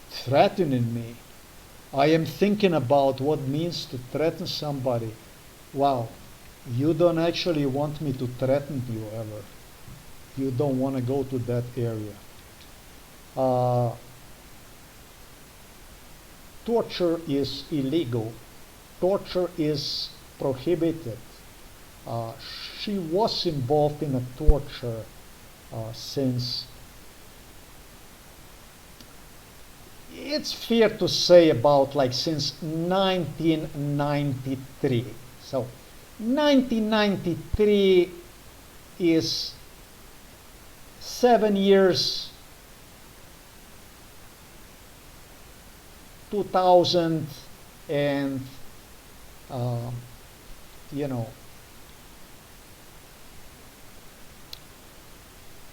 Threatening me. I am thinking about what it means to threaten somebody. Wow, you don't actually want me to threaten you ever. You don't want to go to that area. Torture is illegal. Torture is prohibited. She was involved in a torture since, it's fair to say, about like since 1993. So 1993 is 7 years, 2000, and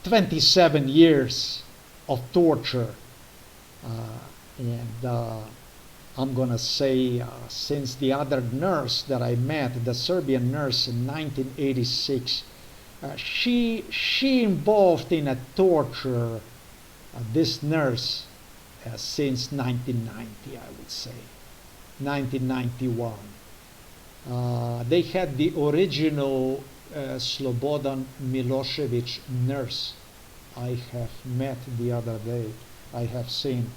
27 years of torture, and I'm gonna say since the other nurse that I met, the Serbian nurse in 1986, she involved in a torture, this nurse, since 1990, I would say, 1991. They had the original Slobodan Milosevic nurse I have met the other day. I have seen.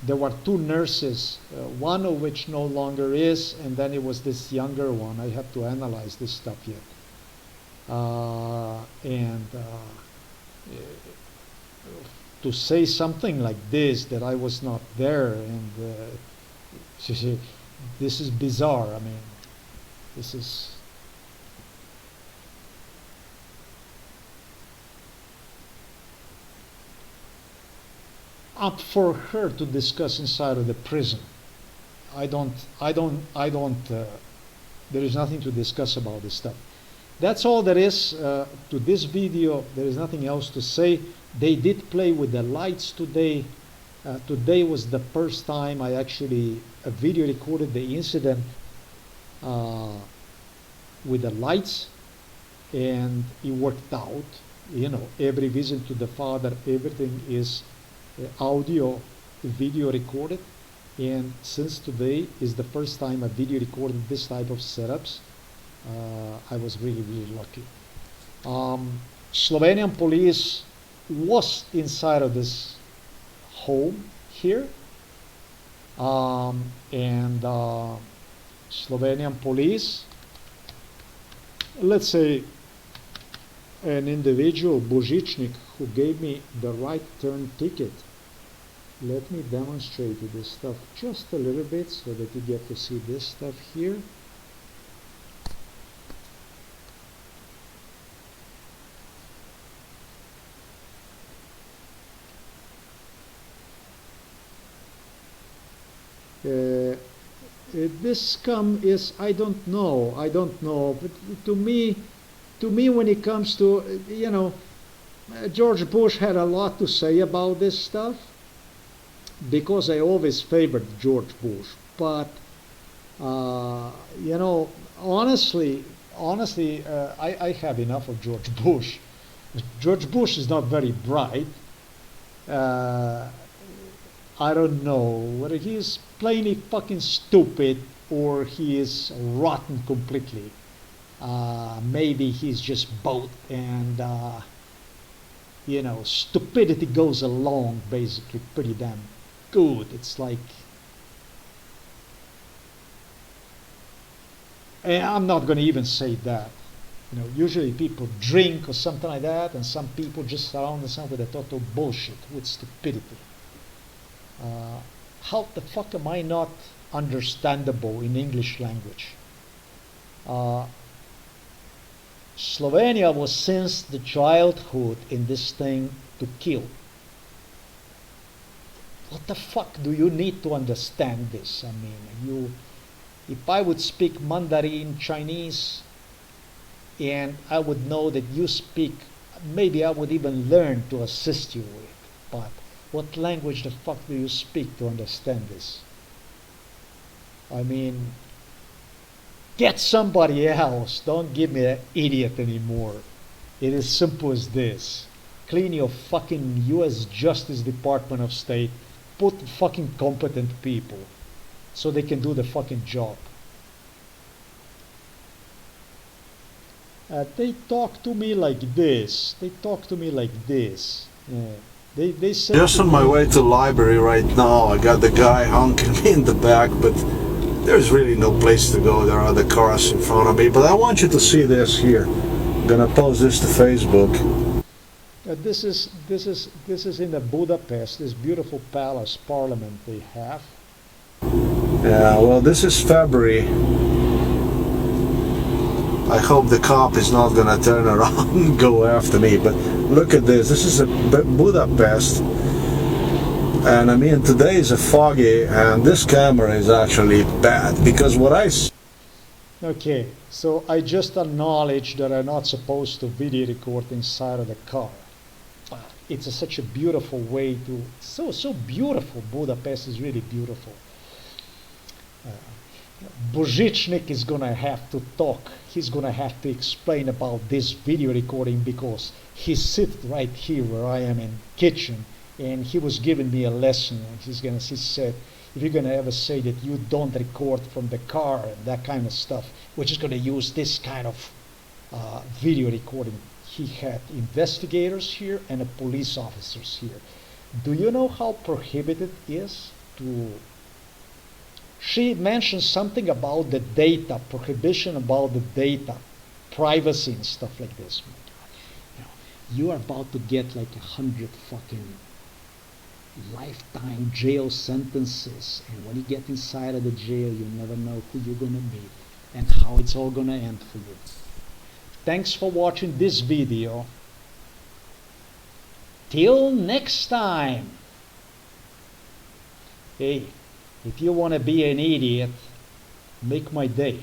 There were two nurses, one of which no longer is, and then it was this younger one. I have to analyze this stuff yet. To say something like this, that I was not there, and this is bizarre. I mean, this is... up for her to discuss inside of the prison. There is nothing to discuss about this stuff. That's all there is to this video. There is nothing else to say. They did play with the lights today. Today was the first time I actually video recorded the incident with the lights. and it worked out. Every visit to the father, everything is audio, video recorded. And since today is the first time I video recorded this type of setups, I was really, really lucky. Slovenian police was inside of this home here, and Slovenian police, let's say an individual, Božičnik, who gave me the right turn ticket. Let me demonstrate you this stuff just a little bit so that you get to see this stuff here. This scum is, I don't know, but to me when it comes to, George Bush had a lot to say about this stuff, because I always favored George Bush. But, honestly, I have enough of George Bush. George Bush is not very bright. I don't know whether he is plainly fucking stupid or he is rotten completely. Maybe he's just both, and stupidity goes along basically pretty damn good. It's like, and I'm not going to even say that. Usually people drink or something like that, and some people just surround themselves with a total bullshit, with stupidity. How the fuck am I not understandable in English language? Slovenia was since the childhood in this thing to kill. What the fuck do you need to understand this? I mean, if I would speak Mandarin, Chinese, and I would know that you speak, maybe I would even learn to assist you with. But what language the fuck do you speak to understand this? I mean, get somebody else. Don't give me that idiot anymore. It is simple as this. Clean your fucking US Justice Department of State. Put fucking competent people so they can do the fucking job. They talk to me like this. They say just on my way to the library right now. I got the guy honking me in the back, but there's really no place to go. There are other cars in front of me, but I want you to see this here. I'm gonna post this to Facebook. This is in the Budapest, this beautiful palace parliament they have. Yeah, well, this is February. I hope the cop is not gonna turn around and go after me, but look at this. This is a Budapest, and I mean, today is a foggy, and this camera is actually bad, because what I see... Okay, so I just acknowledged that I'm not supposed to video record inside of the car. It's such a beautiful way to, so beautiful. Budapest is really beautiful. Božičnik is gonna have to talk. He's gonna have to explain about this video recording, because he sits right here where I am in kitchen, and he was giving me a lesson. He said, if you're gonna ever say that you don't record from the car and that kind of stuff, we're just gonna use this kind of video recording. He had investigators here and police officers here. Do you know how prohibited it is to... She mentioned something about the data, prohibition about the data, privacy and stuff like this. You are about to get like 100 fucking lifetime jail sentences, and when you get inside of the jail, you never know who you're gonna meet and how it's all gonna end for you. Thanks for watching this video. Till next time. Hey, if you want to be an idiot, make my day.